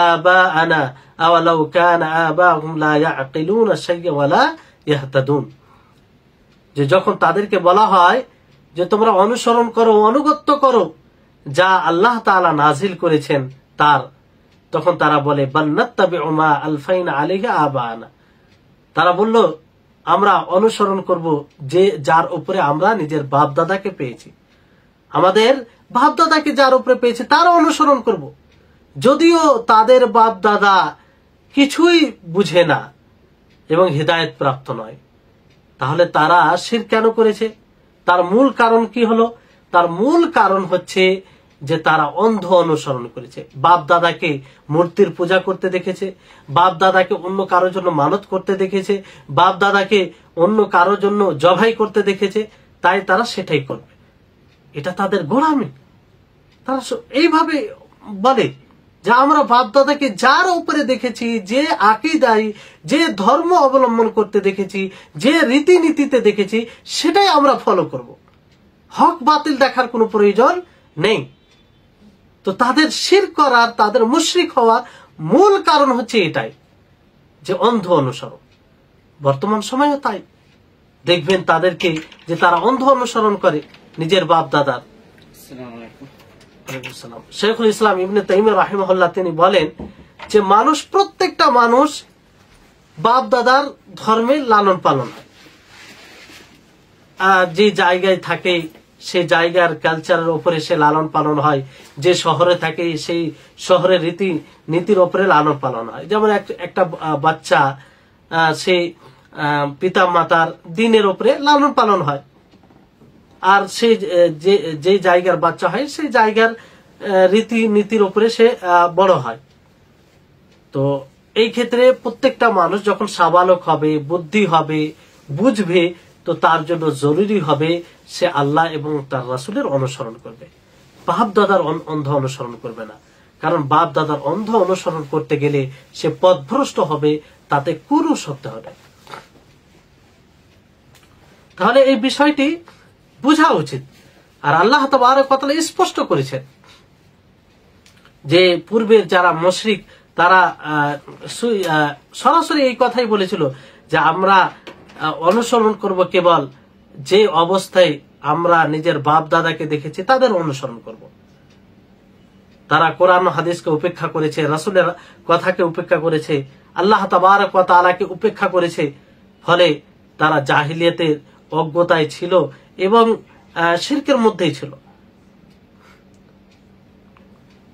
Speaker 1: আবাআনা আওয়ালাউ কানা আবাহুম লা ইয়াকিলুনা শাইআ ওয়া লা ইয়াহতাদুন। যে যখন তাদেরকে বলা হয় যে তোমরা অনুসরণ করো, অনুগত্য করো যা আল্লাহ তাআলা নাজিল করেছেন তার, তখন তারা বলে বাল নাত্তাবিউ মা আলফাইনা আলাইহি আবাআনা। তারা বলল আমরা অনুসরণ করব যে যার উপরে আমরা নিজের বাপ দাদাকে পেয়েছি, আমাদের বাপ দাদাকে যার উপরে পেয়েছি তার অনুসরণ করব, যদিও তাদের বাপ দাদা কিছুই বুঝে না এবং হিদায়াত প্রাপ্ত নয়। তাহলে তারা শিরক কেন করেছে? তার মূল কারণ কি হলো? তার মূল কারণ হচ্ছে যে তারা অন্ধ অনুসরণ করেছে। বাপ দাদাকে মূর্তির পূজা করতে দেখেছে, বাপ দাদাকে অন্য কারোর জন্য মানত করতে দেখেছে, বাপ দাদাকে অন্য কারোর জন্য জবাই করতে দেখেছে, তাই তারা সেটাই করবে। এটা তাদের গোলামি। তারা এইভাবে বলে যে আমরা বাপ দাদাকে যার উপরে দেখেছি, যে আকীদায়, যে ধর্ম অবলম্বন করতে দেখেছি, যে রীতিনীতিতে দেখেছি, সেটাই আমরা ফলো করব। হক বাতিল দেখার কোনো প্রয়োজন নেই। তো তাদের শিরক করার, তাদের মুশরিক হওয়ার মূল কারণ হচ্ছে এটাই যে অন্ধ অনুসরণ। বর্তমান সময়ও তাই দেখবেন তাদেরকে যে তারা অন্ধ অনুসরণ করে নিজের বাপ দাদার। শেখুল ইসলাম ইবনে তাইমিয়া রাহিমাহুল্লাহ তিনি বলেন যে মানুষ, প্রত্যেকটা মানুষ বাপ দাদার ধর্মের লালন পালন হয়। যে জায়গায় থাকে সেই জায়গার কালচারের উপরে সে লালন পালন হয়, যে শহরে থাকে সেই শহরের রীতি নীতির উপরে লালন পালন হয়। যেমন একটা বাচ্চা সেই পিতা মাতার দিনের উপরে লালন পালন হয়, আর সেই যে জায়গার বাচ্চা হয় সেই জায়গার রীতি নীতির উপরে সে বড় হয়। তো এই ক্ষেত্রে প্রত্যেকটা মানুষ যখন সাবালক হবে, বুদ্ধি হবে, বুঝবে, তো তার জন্য জরুরি হবে সে আল্লাহ এবং তার রাসূলের অনুসরণ করবে, বাপ দাদার অন্ধ অনুসরণ করবে না। কারণ বাপ দাদার অন্ধ অনুসরণ করতে গেলে সে পথভ্রষ্ট হবে, তাতে কুরুষ হতে হবে। তাহলে এই বিষয়টি বোঝা উচিত। আর আল্লাহ তাবারক ওয়া তাআলা স্পষ্ট করেছেন যে পূর্বের যারা মুশরিক তারা সরাসরি এই কথাই বলেছিল যে আমরা অনুসরণ করব কেবল যে অবস্থায় আমরা নিজের বাপ দাদাকে দেখেছি তাদের অনুসরণ করব। তারা কোরআন ও হাদিসকে উপেক্ষা করেছে, রাসূলের কথাকে উপেক্ষা করেছে, আল্লাহ তাবারক ওয়া তাআলাকে উপেক্ষা করেছে। ফলে তারা জাহিলিয়াতের অজ্ঞতায় ছিল এবং শিরকের মধ্যেই ছিল।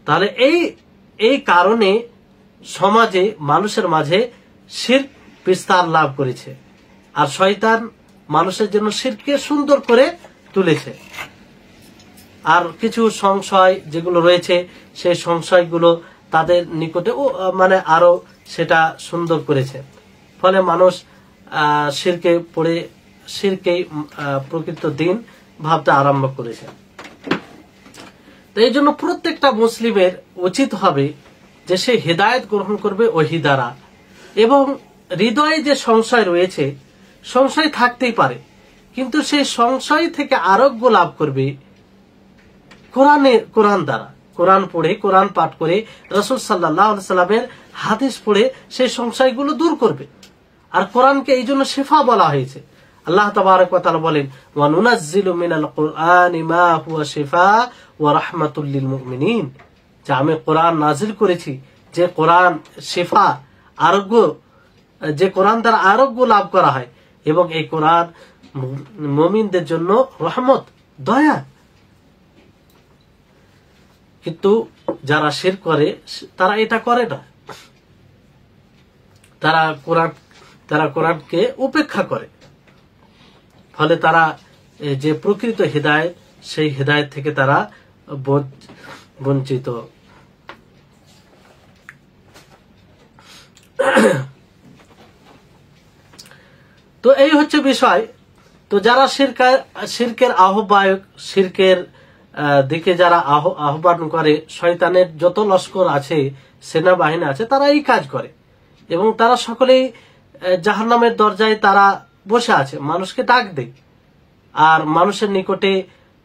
Speaker 1: তাহলে এই কারণে সমাজে মানুষের মাঝে শিরক বিস্তার লাভ করেছে, আর শয়তান মানুষের জন্য শিরককে সুন্দর করে তুলেছে। আর কিছু সংশয় যেগুলো রয়েছে সেই সংশয়গুলো তাদের নিকটে মানে আরো সেটা সুন্দর করেছে। ফলে মানুষ শিরকে পড়ে শিরকেই প্রকৃত দিন ভাবতে আরম্ভ করেছে। তো এই জন্য প্রত্যেকটা মুসলিমের উচিত হবে যে সে হিদায়াত গ্রহণ করবে ওহী দ্বারা, এবং হৃদয়ে যে সংশয় রয়েছে, সংশয় থাকতেই পারে, কিন্তু সেই সংশয় থেকে আরোগ্য লাভ করবে কোরআন দ্বারা। কোরআন পড়ে, কোরআন পাঠ করে, রাসূল সাল্লাল্লাহু আলাইহি সাল্লামের হাদিস পড়ে সেই সংশয়গুলো দূর করবে। আর কোরআনকে এই জন্য শিফা বলা হয়েছে। আল্লাহ তাবারক ওয়া তাআলা বলেন, ওয়া নুনাজ্জিলু মিনাল কুরআনি মা হুয়া শিফা ওয়া রাহমাতুল লিল মুমিনিন, যে আমি কোরআন নাজিল করেছি যে কোরআন শিফা, আরোগ্য, যে কোরআন দ্বারা আরোগ্য লাভ করা হয়, এবং এই কোরআন মুমিনদের জন্য রহমত, দয়া। কিন্তু যারা শিরক করে তারা এটা করে না, তারা কোরআনকে উপেক্ষা করে। ফলে তারা যে প্রকৃত হিদায়াত, সেই হিদায়াত থেকে তারা বঞ্চিত। তো এই হচ্ছে বিষয়। তো যারা শিরকের আহ্বায়ক, শিরকের দিকে যারা আহ্বান করে, শয়তানের যত লস্কর আছে, সেনাবাহিনী আছে, তারা এই কাজ করে, এবং তারা সকলেই জাহান্নামের দরজায় তারা বসে আছে, মানুষকে ডাক দেয়। আর মানুষের নিকটে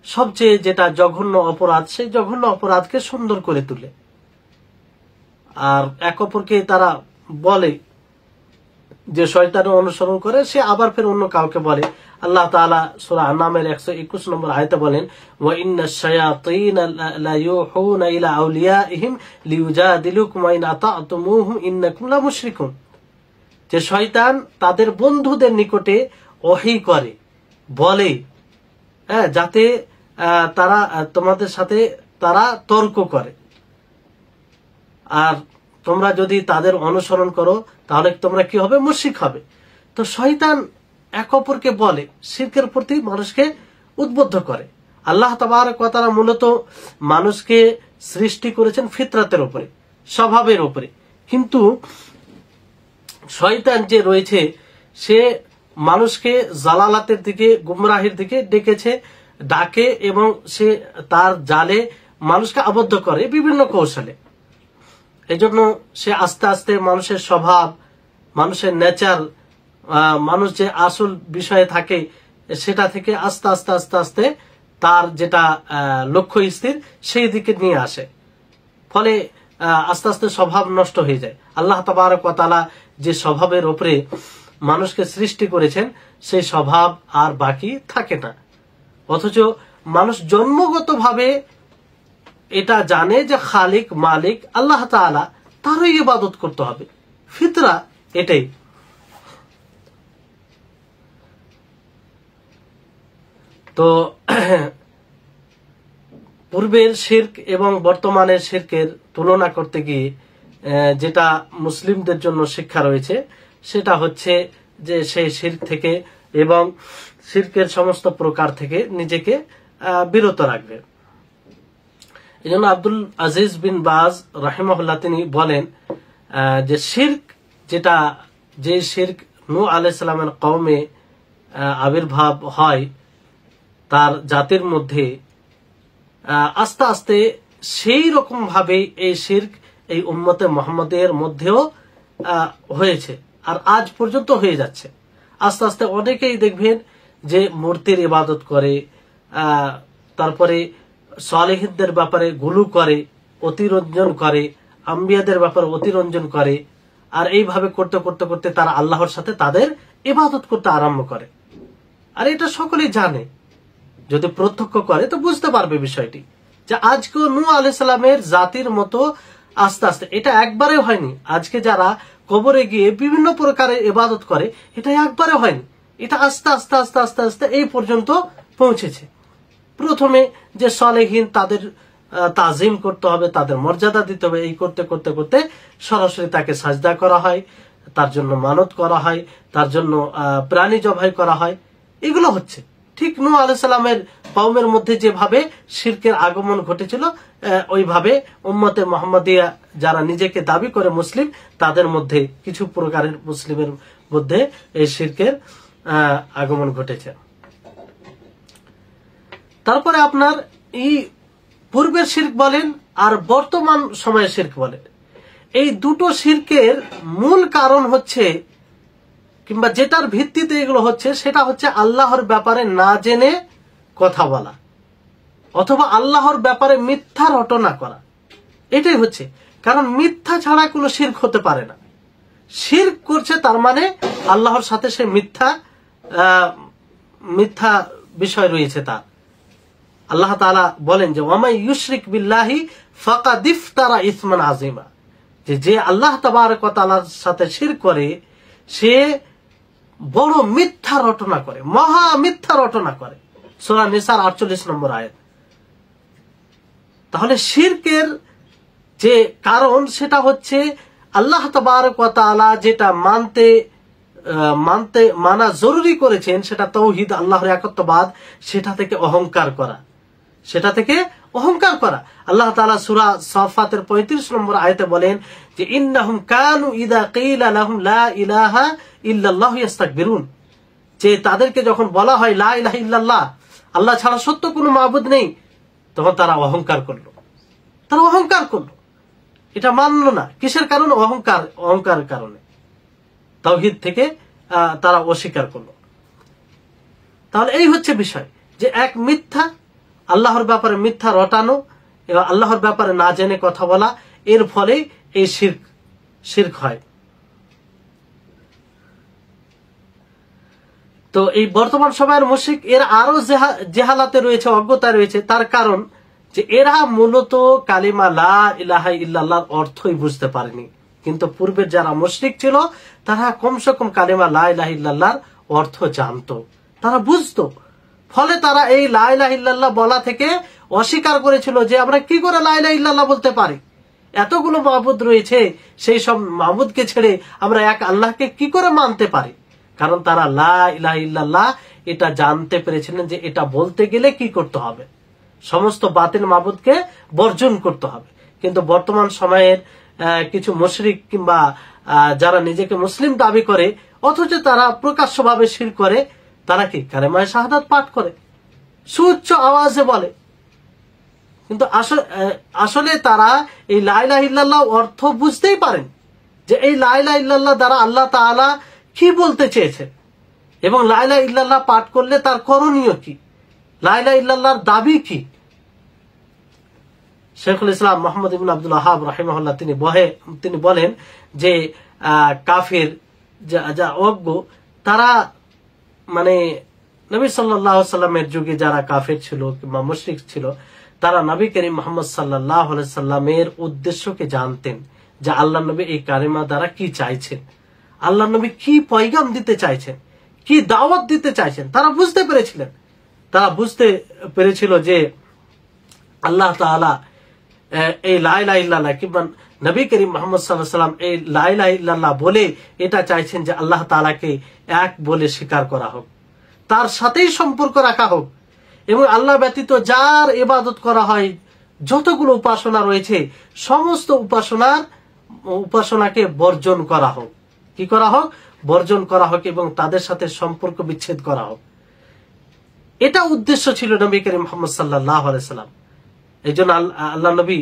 Speaker 1: সবচেয়ে যেটা জঘন্য অপরাধ, সেই জঘন্য অপরাধকে সুন্দর করে তুলে। আর এক অপরকে তারা বলে যে শয়তানের অনুসরণ করে, সে আবার ফের অন্য কাউকে বলে। আল্লাহ তাআলা সূরা আন-নামের 121 নম্বর আয়াতে বলেন, ওয়া ইন্নাশ শায়াতিনা লা ইউহুনা ইলা আউলিয়াইহিম লিউজাদিলুকুম ওয়া ইন আতা'তুমুহুম ইন্নাকুম লা মুশরিকুন, যে শয়তান তাদের বন্ধুদের নিকটে ওহী করে, বলে, যাতে তারা তোমাদের সাথে তারা তর্ক করে, আর তোমরা যদি তাদের অনুসরণ করো তাহলে তোমরা কি হবে? মুশরিক হবে। তো শয়তান এক অপরকে বলে, শিরকের প্রতি মানুষকে উদ্বুদ্ধ করে। আল্লাহ তাবারক ওয়া তাআলা মূলত মানুষকে সৃষ্টি করেছেন ফিতরাতের উপরে, স্বভাবের উপরে, কিন্তু শয়তান যে রয়েছে সে মানুষকে জালালাতের দিকে, গুমরাহির দিকে ডাকে, এবং সে তার জালে মানুষকে আবদ্ধ করে বিভিন্ন কৌশলে। এজন্য সে আস্তে আস্তে মানুষের স্বভাব, মানুষের নেচার, মানুষ যে আসল বিষয়ে থাকে সেটা থেকে আস্তে আস্তে আস্তে আস্তে তার যেটা লক্ষ্য স্থির সেই দিকে নিয়ে আসে। ফলে আস্তে আস্তে স্বভাব নষ্ট হয়ে যায়। আল্লাহ তাবারক ওয়া তাআলা যে স্বভাবের উপরে মানুষকে সৃষ্টি করেছেন সেই স্বভাব আর বাকি থাকে না। অথচ মানুষ জন্মগতভাবে এটা জানে যে খালিক মালিক আল্লাহ তাআলা, তারই ইবাদত করতে হবে, ফিতরা এটাই। তো পূর্বের শিরক এবং বর্তমানের শিরকের তুলনা করতে গিয়ে যেটা মুসলিমদের জন্য শিক্ষা রয়েছে সেটা হচ্ছে যে সেই শিরক থেকে এবং শিরকের সমস্ত প্রকার থেকে নিজেকে বিরত রাখবে। এই জন্য আব্দুল আজিজ বিন বাজ রাহিমাহুল্লাহ তিনি বলেন যে শিরক যেটা, যে শিরক নূহ আলাইহিস সালামের কওমে আবির্ভাব হয় তার জাতির মধ্যে, আস্তে আস্তে সেই রকম ভাবে এই শিরক এই উম্মতে মুহাম্মাদের মধ্যেও হয়েছে আর আজ পর্যন্ত হয়ে যাচ্ছে। আস্তে আস্তে অনেকেই দেখবেন যে মূর্তির ইবাদত করে, তারপরে সালেহীনদের ব্যাপারে গুলু করে, অতিরঞ্জন করে, আম্বিয়াদের ব্যাপারে অতিরঞ্জন করে, আর এইভাবে করতে করতে করতে তারা আল্লাহর সাথে তাদের ইবাদত করতে আরম্ভ করে। আর এটা সকলেই জানে, যদি প্রত্যক্ষ করে তো বুঝতে পারবে বিষয়টি, যে আজকে নূহ আলাইহিস সালামের জাতির মতো আস্তে আস্তে, এটা একবারে হয়নি। আজকে যারা কবরে গিয়ে বিভিন্ন প্রকারের ইবাদত করে এটা একবারে হয়নি, এটা আস্তে আস্তে আস্তে আস্তে আস্তে এই পর্যন্ত পৌঁছেছে। প্রথমে যে সালেহীন তাদের তাজিম করতে হবে, তাদের মর্যাদা দিতে হবে, এই করতে করতে করতে সরাসরি তাকে সাজদা করা হয়, তার জন্য মানত করা হয়, তার জন্য প্রাণী জবাই করা হয়, এগুলো হচ্ছে। ঠিক নূহ আলাইহিস সালামের কওমের মধ্যে যেভাবে শিরকের আগমন ঘটেছিল ওইভাবে উম্মতে মুহাম্মাদিয়া যারা নিজেকে দাবি করে মুসলিম তাদের মধ্যে কিছু প্রকারের মুসলিমের মধ্যে এই শিরকের আগমন ঘটেছে। তারপরে আপনার এই পূর্বের শিরক বলেন আর বর্তমান সময়ের শিরক বলেন, এই দুটো শিরকের মূল কারণ হচ্ছে কিংবা যেটার ভিত্তিতে এগুলো হচ্ছে সেটা হচ্ছে আল্লাহর ব্যাপারে না জেনে কথা বলা অথবা আল্লাহর ব্যাপারে মিথ্যা রটনা করা, এটাই হচ্ছে। কারণ মিথ্যা ছাড়া কোনো শিরক হতে পারে না। শিরক করছে তার মানে আল্লাহর সাথে সে মিথ্যা বিষয় রয়েছে তার। আল্লাহ তাআলা বলেন যে ওয়ামাই ইউশরিক বিল্লাহি ফাকাদ ইফতারা ইসমান আযীমা, যে আল্লাহ তাবারক ওয়া তাআলার সাথে শিরক করে সে বড় মিথ্যা রটনা করে, মহা মিথ্যা রটনা করে। সূরা নিসার 48 নম্বর আয়াত। তাহলে শিরকের যে কারণ সেটা হচ্ছে আল্লাহ তাবারক ওয়া তাআলা যেটা মানা জরুরি করেছেন সেটা তাওহীদ, আল্লাহর একত্ববাদ, সেটা থেকে অহংকার করা, সেটা থেকে অহংকার করা। আল্লাহ তাআলা সূরা সাফাতের 35 নম্বর আয়াতে বলেন যে ইন্নাহুম কানু ইযা কিলা লাহুম লা ইলাহা ইল্লাল্লাহু ইস্তাকবিরুন, যে তাদেরকে যখন বলা হয় লা ইলাহা ইল্লাল্লাহ, আল্লাহ ছাড়া সত্য কোনো মাবুদ নেই, তখন তারা অহংকার করলো। তারা অহংকার করলো, এটা মানলো না। কিসের কারণে? অহংকারের কারণে। তাওহীদ থেকে তারা অস্বীকার করলো। তাহলে এই হচ্ছে বিষয়, যে এক মিথ্যা, আল্লাহর ব্যাপারে মিথ্যা রটানো এবং আল্লাহর ব্যাপারে না জেনে কথা বলা, এর ফলে এই শিরক হয়। তো এই বর্তমান সময়ের মুশরিক এর আরো জেহালাতে রয়েছে, অজ্ঞতা রয়েছে। তার কারণ যে এরা মূলত কালিমা লা ইলাহা ইল্লাল্লাহর অর্থই বুঝতে পারেনি, কিন্তু পূর্বের যারা মুশরিক ছিল তারা কমসে কম কালিমা লা ইলাহা ইল্লাল্লাহর অর্থ জানতো, তারা বুঝতো। ফলে তারা এই লা ইলাহা ইল্লাল্লাহ বলা থেকে অস্বীকার করেছিল, যে আমরা কি করে লা ইলাহা ইল্লাল্লাহ বলতে পারি, এতগুলো মাবুদ রয়েছে, সেই সব মাবুদকে ছেড়ে আমরা এক আল্লাহকে কি করে মানতে পারি। কারণ তারা লা ইলাহা ইল্লাল্লাহ এটা জানতে পেরেছিলেন যে এটা বলতে গেলে কি করতে হবে, সমস্ত বাতিল মাবুদকে বর্জন করতে হবে। কিন্তু বর্তমান সময়ের কিছু মুশরিক কিংবা যারা নিজেকে মুসলিম দাবি করে অথচ তারা প্রকাশ্যভাবে শিরক করে, তারা কি কালেমায়ে শাহাদাত পাঠ করে, সুউচ্চ আওয়াজে বলে, কিন্তু আসলে তারা এই লা ইলাহা ইল্লাল্লাহ অর্থ বুঝতেই পারেন, যে এই লা ইলাহা ইল্লাল্লাহ দ্বারা আল্লাহ তাআলা কি বলতে চেয়েছেন এবং লা ইলাহা ইল্লাল্লাহ পাঠ করলে তার করণীয় কি, লা ইলাহা ইল্লাল্লাহর দাবি কি, শেখুল ইসলাম মোহাম্মদ ইবনে আব্দুল ওয়াহাব রাহিমাহুল্লাহ তিনি বলেন যে কাফির যা অজ্ঞ তারা মানে নবী সাল্লাল্লাহু আলাইহি সাল্লামের যুগে যারা কাফির ছিল কিংবা মুশরিক ছিল তারা নবী করিম মুহাম্মদ সাল্লাল্লাহু আলাইহি সাল্লামের উদ্দেশ্যকে জানতেন যে আল্লাহ নবী এই কালেমা দ্বারা কি চাইছেন, আল্লাহ নবী কি পয়গাম দিতে চাইছেন, কি দাওয়াত দিতে চাইছেন। তারা বুঝতে পেরেছিল যে আল্লাহ তাআলা এই লা ইলাহা ইল্লাল্লাহ কিংবা নবী করিম মুহাম্মদ সাল্লাল্লাহু আলাইহি সাল্লাম এই লা ইলাহা ইল্লাল্লাহ বলে এটা চাইছেন যে আল্লাহ তাআলাকে এক বলে স্বীকার করা হোক, তার সাথেই সম্পর্ক রাখা হোক এবং আল্লাহ ব্যতীত যার ইবাদত করা হয় যতগুলো উপাসনা রয়েছে সমস্ত উপাসনাকে বর্জন করা হোক। কি করা হোক? বর্জন করা হোক এবং তাদের সাথে সম্পর্ক বিচ্ছেদ করা হোক। এটা উদ্দেশ্য ছিল নবী করিম মুহাম্মদ সাল্লাল্লাহু আলাইহি সাল্লাম। এই জন্য আল্লাহ নবী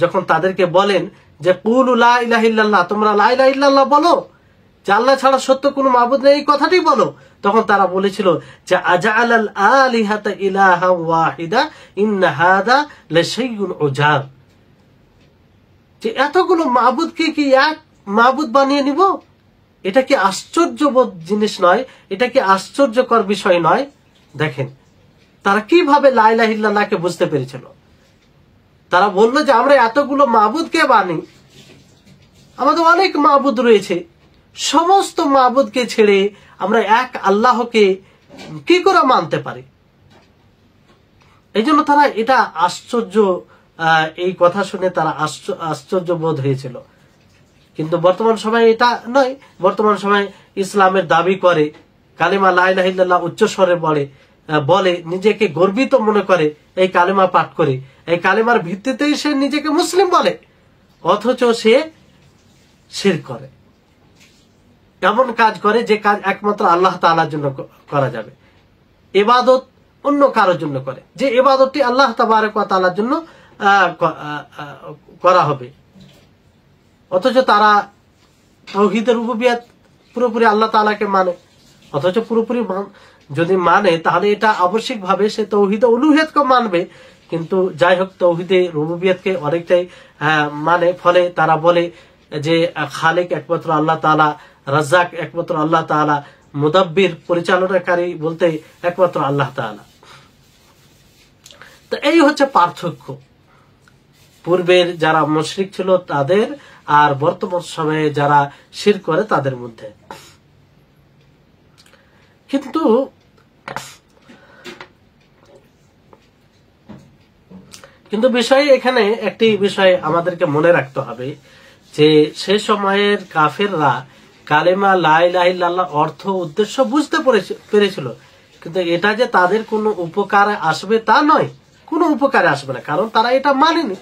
Speaker 1: যখন তাদেরকে বলেন যে কুলু লা ইলাহা ইল্লাল্লাহ, তোমরা লা ইলাহা ইল্লাল্লাহ বলো, যে আল্লাহ ছাড়া সত্য কোনো মাবুদ নেই, এই কথাটি বলো, তখন তারা বলেছিল যে আজআলাল আলিহাতা ইলাহা ওয়াহিদা ইন্না হাদা লাশাইউন উজাব, যে এতগুলো মাবুদকে কি এক মাবুদ বানিয়ে নিব? এটা কি আশ্চর্যবোধ জিনিস নয়? এটা কি আশ্চর্যকর বিষয় নয়? দেখেন তারা কিভাবে লা ইলাহা ইল্লাল্লাহকে বুঝতে পেরেছিল। তারা বললো যে আমরা এতগুলো মাবুদকে বানি, আমাদের অনেক মাবুদ রয়েছে, সমস্ত মাবুদকে ছেড়ে আমরা এক আল্লাহকে কি করে মানতে পারি? এই জন্য তারা এটা এই কথা শুনে তারা আশ্চর্য বোধ হয়েছিল। কিন্তু বর্তমান সময় এটা নয়। বর্তমান সময় ইসলামের দাবি করে, কালিমা লা ইলাহা ইল্লাল্লাহ উচ্চ স্বরে বলে, নিজেকে গর্বিত মনে করে, এই কালিমা পাঠ করে, এই কালিমার ভিত্তিতেই সে নিজেকে মুসলিম বলে, অথচ সে শিরক করে, এমন কাজ করে যে কাজ একমাত্র আল্লাহ তাআলার জন্য করা যাবে, ইবাদত অন্য কারোর জন্য করে, যে ইবাদতটি আল্লাহ তাবারক ওয়া তাআলার জন্য করা হবে। অথচ তারা তাওহীদের রুবুবিয়ত পুরোপুরি আল্লাহ তাআলাকে মানে, অথচ পুরোপুরি যদি মানে তাহলে এটা আবশ্যিকভাবে সে তাওহীদে উলুহিয়তকে মানবে। কিন্তু যাই হোক, তাওহীদে রুবুবিয়তকে অনেকটাই মানে, ফলে তারা বলে যে খালিক একমাত্র আল্লাহ তাআলা, রাজ্জাক একমাত্র আল্লাহ তাআলা, মুদাব্বির পরিচালনাকারী বলতে একমাত্র আল্লাহ তাআলা। তো এই হচ্ছে পার্থক্য পূর্বের যারা মুশরিক ছিল তাদের আর বর্তমান সময়ে যারা শিরক করে তাদের মধ্যে। কিন্তু বিষয় এখানে একটি বিষয় আমাদেরকে মনে রাখতে হবে যে সে সময়ের কাফেররা কালেমা লা ইলাহা ইল্লাল্লাহ অর্থ উদ্দেশ্য বুঝতে পেরেছিল, কিন্তু এটা যে তাদের কোনো উপকারে আসবে তা নয়, কোনো উপকারে আসবে না, কারণ তারা এটা মানেনি,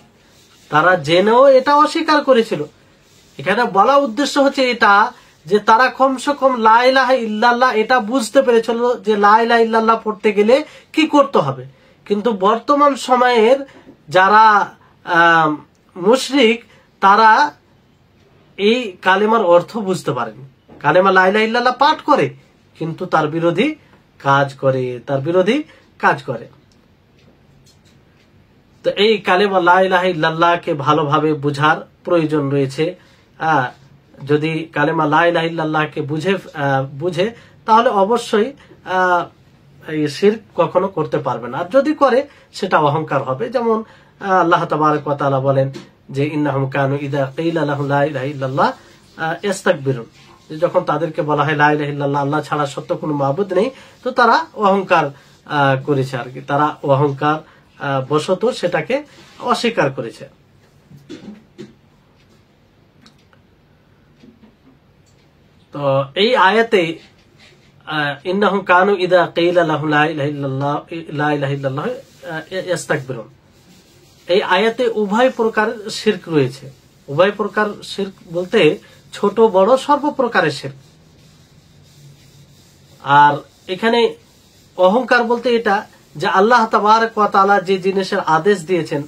Speaker 1: তারা জেনেও এটা অস্বীকার করেছিল। এখানে বলা উদ্দেশ্য হচ্ছে এটা যে তারা কমসে কম লা ইলাহা ইল্লাল্লাহ এটা বুঝতে পেরেছিল যে লা ইলাহা ইল্লাল্লাহ পড়তে গেলে কি করতে হবে। কিন্তু বর্তমান সময়ের যারা মুশরিক তারা এই কালেমার অর্থ বুঝতে পারেনি, কালেমা লা ইলাহা ইল্লাল্লাহ পাঠ করে কিন্তু তার বিরোধী কাজ করে। তো এই কালেমা লা ইলাহা ইল্লাল্লাহকে ভালোভাবে বুঝার প্রয়োজন রয়েছে। যদি কালেমা লা ইলাহা ইল্লাল্লাহকে বুঝে তাহলে অবশ্যই শিরক কখনো করতে পারবে না, আর যদি করে সেটা অহংকার হবে। যেমন আল্লাহ তাবারক ওয়া তাআলা বলেন যে ইন্নাহুম কানু ইযা কিলা লাহুম লা ইলাহা ইল্লাল্লাহ ইস্তাকবিরুন, যখন তাদেরকে বলা হয় লা ইলাহা ইল্লাল্লাহ আল্লাহ ছাড়া সত্য কোনো মাবুদ নেই, তো তারা অহংকার করেছে আর কি, তারা অহংকার বশত সেটাকে অস্বীকার করেছে। তো এই আয়াতে ইন্নাহুম কানু ইযা কিলা লাহুম লা ইলাহা ইল্লাল্লাহ ইস্তাকবিরুন, এই আয়াতে উভয় প্রকার শিরক রয়েছে। উভয় প্রকার শিরক বলতে ছোট বড় সর্বপ্রকারের শিরক। আর এখানে অহংকার বলতে এটা যে আল্লাহ তাবারক ওয়া তাআলা যে জিনিসের আদেশ দিয়েছেন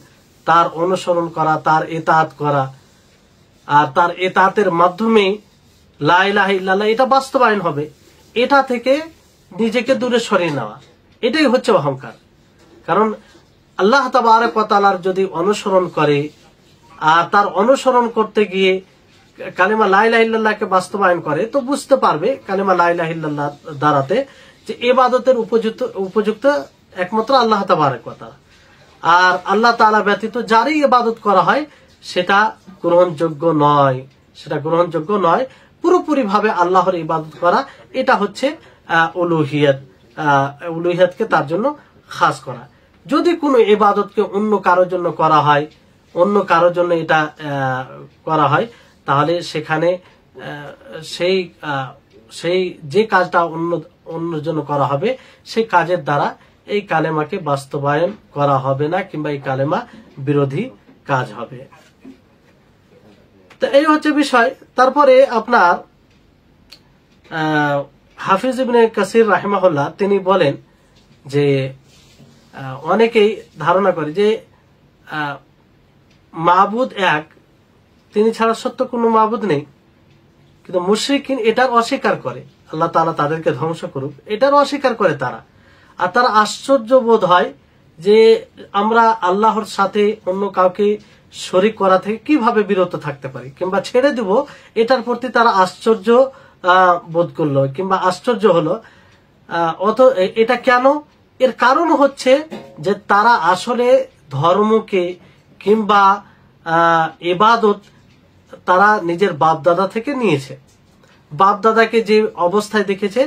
Speaker 1: তার অনুসরণ করা, তার ইতাআত করা, আর তার ইতাআতের মাধ্যমে লা ইলাহা ইল্লাল্লাহ এটা বাস্তবায়ন হবে, এটা থেকে নিজেকে দূরে সরিয়ে নেওয়া, এটাই হচ্ছে অহংকার। কারণ আল্লাহ তাবারক ওয়া তাআলার যদি অনুসরণ করে আর তার অনুসরণ করতে গিয়ে কালিমা লা ইলাহা ইল্লাল্লাহকে বাস্তবায়ন করে, তো বুঝতে পারবে কালিমা লা ইলাহা ইল্লাল্লাহ দ্বারাতে যে ইবাদতের উপযুক্ত একমাত্র আল্লাহ তাবারক ওয়া তাআলা। আর আল্লাহ তাআলা ব্যতীত যারই ইবাদত করা হয় সেটা গ্রহণযোগ্য নয়, সেটা গ্রহণযোগ্য নয়। পুরোপুরি ভাবে আল্লাহর ইবাদত করা, এটা হচ্ছে উলুহিয়ত, উলুহিয়তকে তার জন্য খাস করা। যদি কোনো ইবাদতকে অন্য কারোর জন্য করা হয়, অন্য কারোর জন্য এটা করা হয়, তাহলে সেখানে সেই যে কাজটা অন্যর জন্য করা হবে সেই কাজের দ্বারা এই কালেমাকে বাস্তবায়ন করা হবে না, কিংবা এই কালেমা বিরোধী কাজ হবে। তো এই হচ্ছে বিষয়। তারপরে আপনার হাফিজ ইবনে কাসির রাহিমাহুল্লাহ তিনি বলেন যে অনেকেই ধারণা করে যে মাবুদ এক, তিনি ছাড়া সত্য কোনো মাবুদ নেই, কিন্তু মুশরিকিন এটার অস্বীকার করে। আল্লাহ তাআলা তাদেরকে ধ্বংস করুক, এটার অস্বীকার করে তারা। আর তারা আশ্চর্য বোধ হয় যে আমরা আল্লাহর সাথে অন্য কাউকে শরীক করা থেকে কিভাবে বিরত থাকতে পারি কিংবা ছেড়ে দিব, এটার প্রতি তারা আশ্চর্য বোধ করলো কিংবা আশ্চর্য হলো। এটা কেন? এর কারণ হচ্ছে যে তারা আসলে ধর্মকে কিংবা ইবাদত তারা নিজের বাপ দাদা থেকে নিয়েছে। বাপ দাদাকে যে অবস্থায় দেখেছে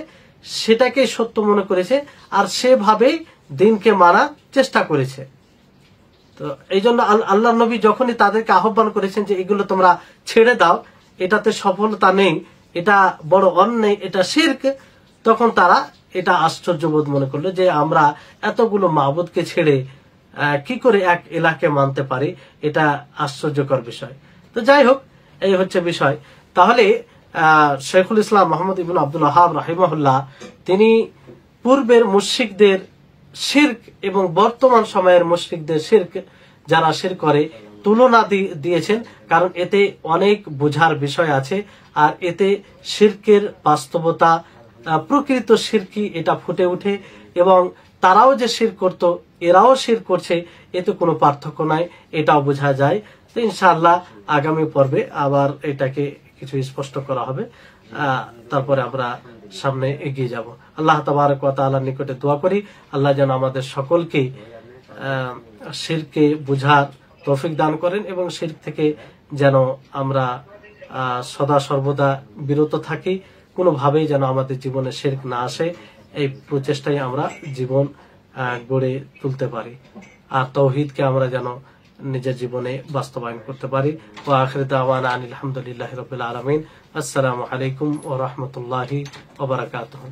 Speaker 1: সেটাকে সত্য মনে করেছে, আর সেভাবেই দিনকে মানার চেষ্টা করেছে। তো এই জন্য আল্লাহ নবী যখনই তাদেরকে আহ্বান করেছেন যে এগুলো তোমরা ছেড়ে দাও, এটাতে সফলতা নেই, এটা বড় অন্যায়, এটা শিরক, তখন তারা এটা আশ্চর্যবোধ মনে করলো যে আমরা এতগুলো মাবুদকে ছেড়ে কি করে এক ইলাহকে মানতে পারি, এটা আশ্চর্যকর বিষয়। তো যাই হোক, এই হচ্ছে বিষয়। তাহলে শেখুল ইসলাম মুহাম্মদ ইবনে আব্দুল ওয়াহাব রাহিমাহুল্লাহ তিনি পূর্বের মুশরিকদের শিরক এবং বর্তমান সময়ের মুশরিকদের শিরক, যারা শিরক করে, তুলনা দিয়েছেন। কারণ এতে অনেক বোঝার বিষয় আছে, আর এতে শিরকের বাস্তবতা, প্রকৃত শিরকি এটা ফুটে ওঠে, এবং তারাও যে শিরক করত এরাও শিরক করছে, এতে কোনো পার্থক্য নাই, এটাও বোঝা যায়। তো ইনশাআল্লাহ আগামী পর্বে আবার এটাকে কিছু স্পষ্ট করা হবে, তারপরে আমরা সামনে এগিয়ে যাব। আল্লাহ তাবারক ওয়া তাআলার নিকটে দোয়া করি আল্লাহ যেন আমাদের সকলকে শিরকে বুঝার তৌফিক দান করেন, এবং শিরক থেকে যেন আমরা সদা সর্বদা বিরত থাকি, কোনোভাবেই যেন আমাদের জীবনে শিরক না আসে। এই প্রচেষ্টায় আমরা জীবন গড়ে তুলতে পারি, আর তাওহীদকে আমরা যেন নিজের জীবনে বাস্তবায়ন করতে পারি। ওয়া আখিরু দাওয়ানা আনিল হামদুলিল্লাহি রাব্বিল আলামিন। আসসালামু আলাইকুম ওয়া রাহমাতুল্লাহি ওয়া বারাকাতুহু।